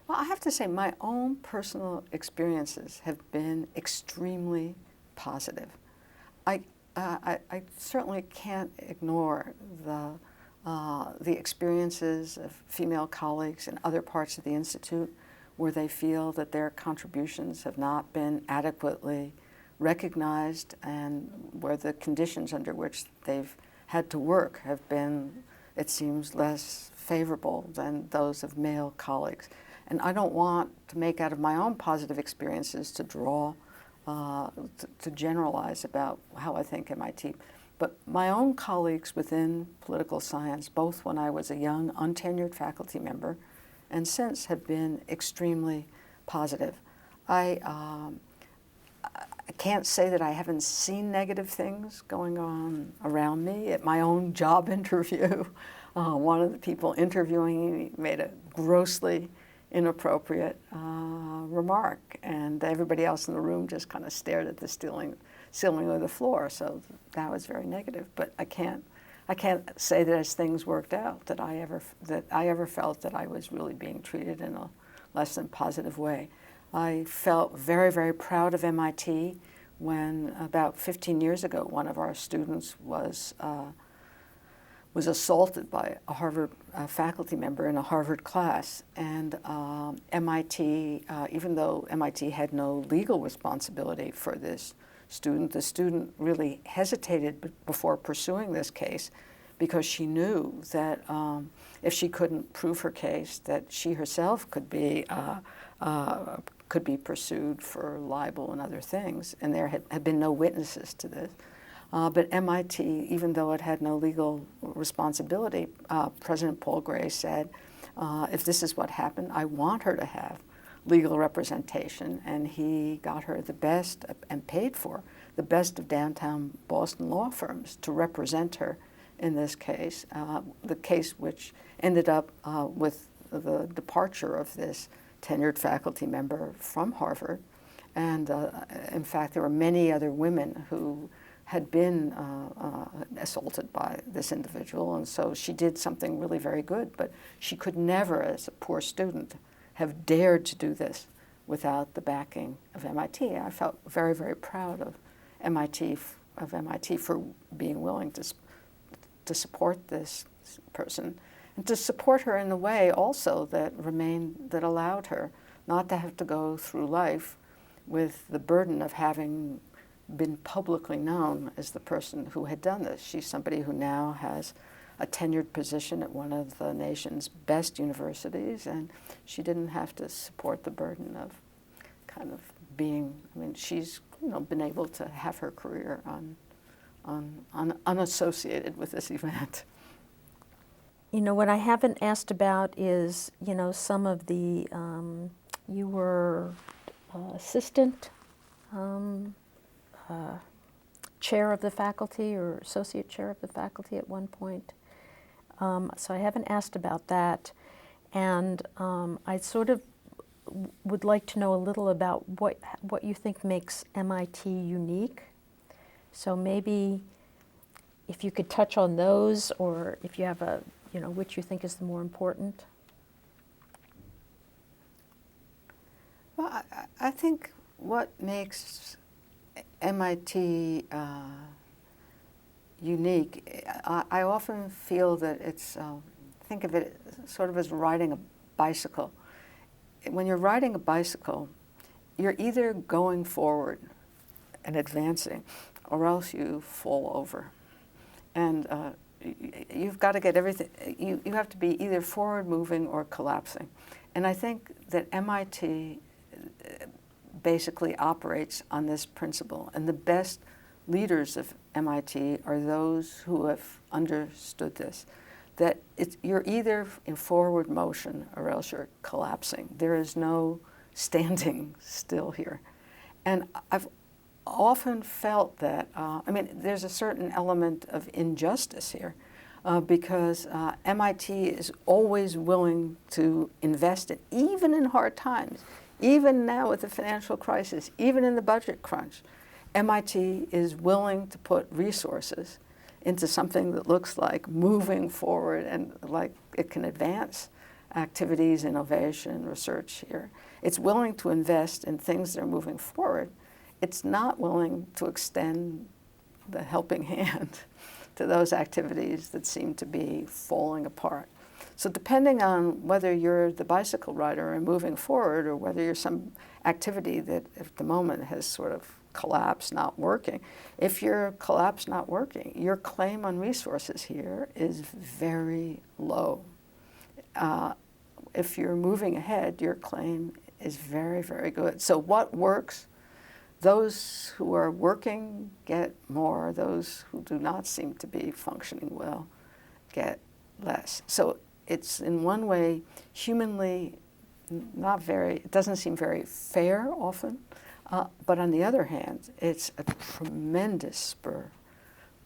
Well, I have to say my own personal experiences have been extremely positive. I certainly can't ignore the experiences of female colleagues in other parts of the Institute where they feel that their contributions have not been adequately recognized and where the conditions under which they've had to work have been, it seems, less favorable than those of male colleagues. And I don't want to make out of my own positive experiences to draw, to generalize about how I think MIT. But my own colleagues within political science, both when I was a young, untenured faculty member and since, have been extremely positive. I can't say that I haven't seen negative things going on around me. At my own job interview, one of the people interviewing me made a grossly inappropriate remark, and everybody else in the room just kind of stared at the ceiling or the floor. So that was very negative. But I can't say that as things worked out that I ever felt that I was really being treated in a less than positive way. I felt very, very proud of MIT when about 15 years ago one of our students was assaulted by a Harvard faculty member in a Harvard class. And MIT, even though MIT had no legal responsibility for this student, the student really hesitated before pursuing this case because she knew that if she couldn't prove her case, that she herself could be pursued for libel and other things. And there had been no witnesses to this. But MIT, even though it had no legal responsibility, President Paul Gray said, if this is what happened, I want her to have legal representation. And he got her the best and paid for the best of downtown Boston law firms to represent her in this case, the case which ended up with the departure of this tenured faculty member from Harvard. And in fact, there were many other women who had been assaulted by this individual, and so she did something really very good, but she could never, as a poor student, have dared to do this without the backing of MIT. I felt very, very proud of MIT for being willing to support this person, and to support her in a way also that allowed her not to have to go through life with the burden of having been publicly known as the person who had done this. She's somebody who now has a tenured position at one of the nation's best universities, and she didn't have to support the burden of kind of being, I mean, she's been able to have her career unassociated with this event. What I haven't asked about is, some of the, you were assistant chair of the faculty or associate chair of the faculty at one point. So I haven't asked about that. And I sort of would like to know a little about what you think makes MIT unique. So maybe if you could touch on those, or if you have a, which you think is the more important. Well, I think what makes MIT unique, I often feel that it's, think of it sort of as riding a bicycle. When you're riding a bicycle, you're either going forward and advancing, or else you fall over. And you've got to get everything, you have to be either forward moving or collapsing. And I think that MIT basically operates on this principle. And the best leaders of MIT are those who have understood this, that you're either in forward motion or else you're collapsing. There is no standing still here. And I've often felt that, there's a certain element of injustice here because MIT is always willing to invest in, even in hard times, even now with the financial crisis, even in the budget crunch, MIT is willing to put resources into something that looks like moving forward and like it can advance activities, innovation, research here. It's willing to invest in things that are moving forward. It's not willing to extend the helping hand to those activities that seem to be falling apart. So depending on whether you're the bicycle rider and moving forward, or whether you're some activity that at the moment has sort of collapsed, not working, if you're collapsed, not working, your claim on resources here is very low. If you're moving ahead, your claim is very, very good. So what works? Those who are working get more. Those who do not seem to be functioning well get less. So it's in one way humanly it doesn't seem very fair often, but on the other hand, it's a tremendous spur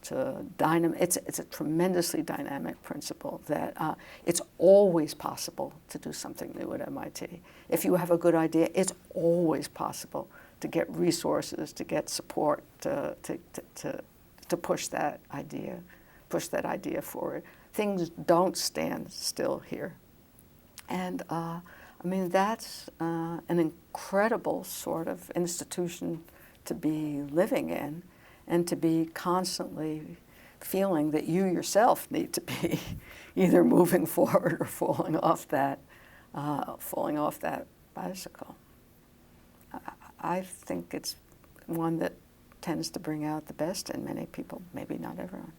to it's a tremendously dynamic principle that it's always possible to do something new at MIT. If you have a good idea, it's always possible to get resources, to get support, to push that idea forward. Things don't stand still here. And that's an incredible sort of institution to be living in, and to be constantly feeling that you yourself need to be either moving forward or falling off that bicycle. I think it's one that tends to bring out the best in many people, maybe not everyone.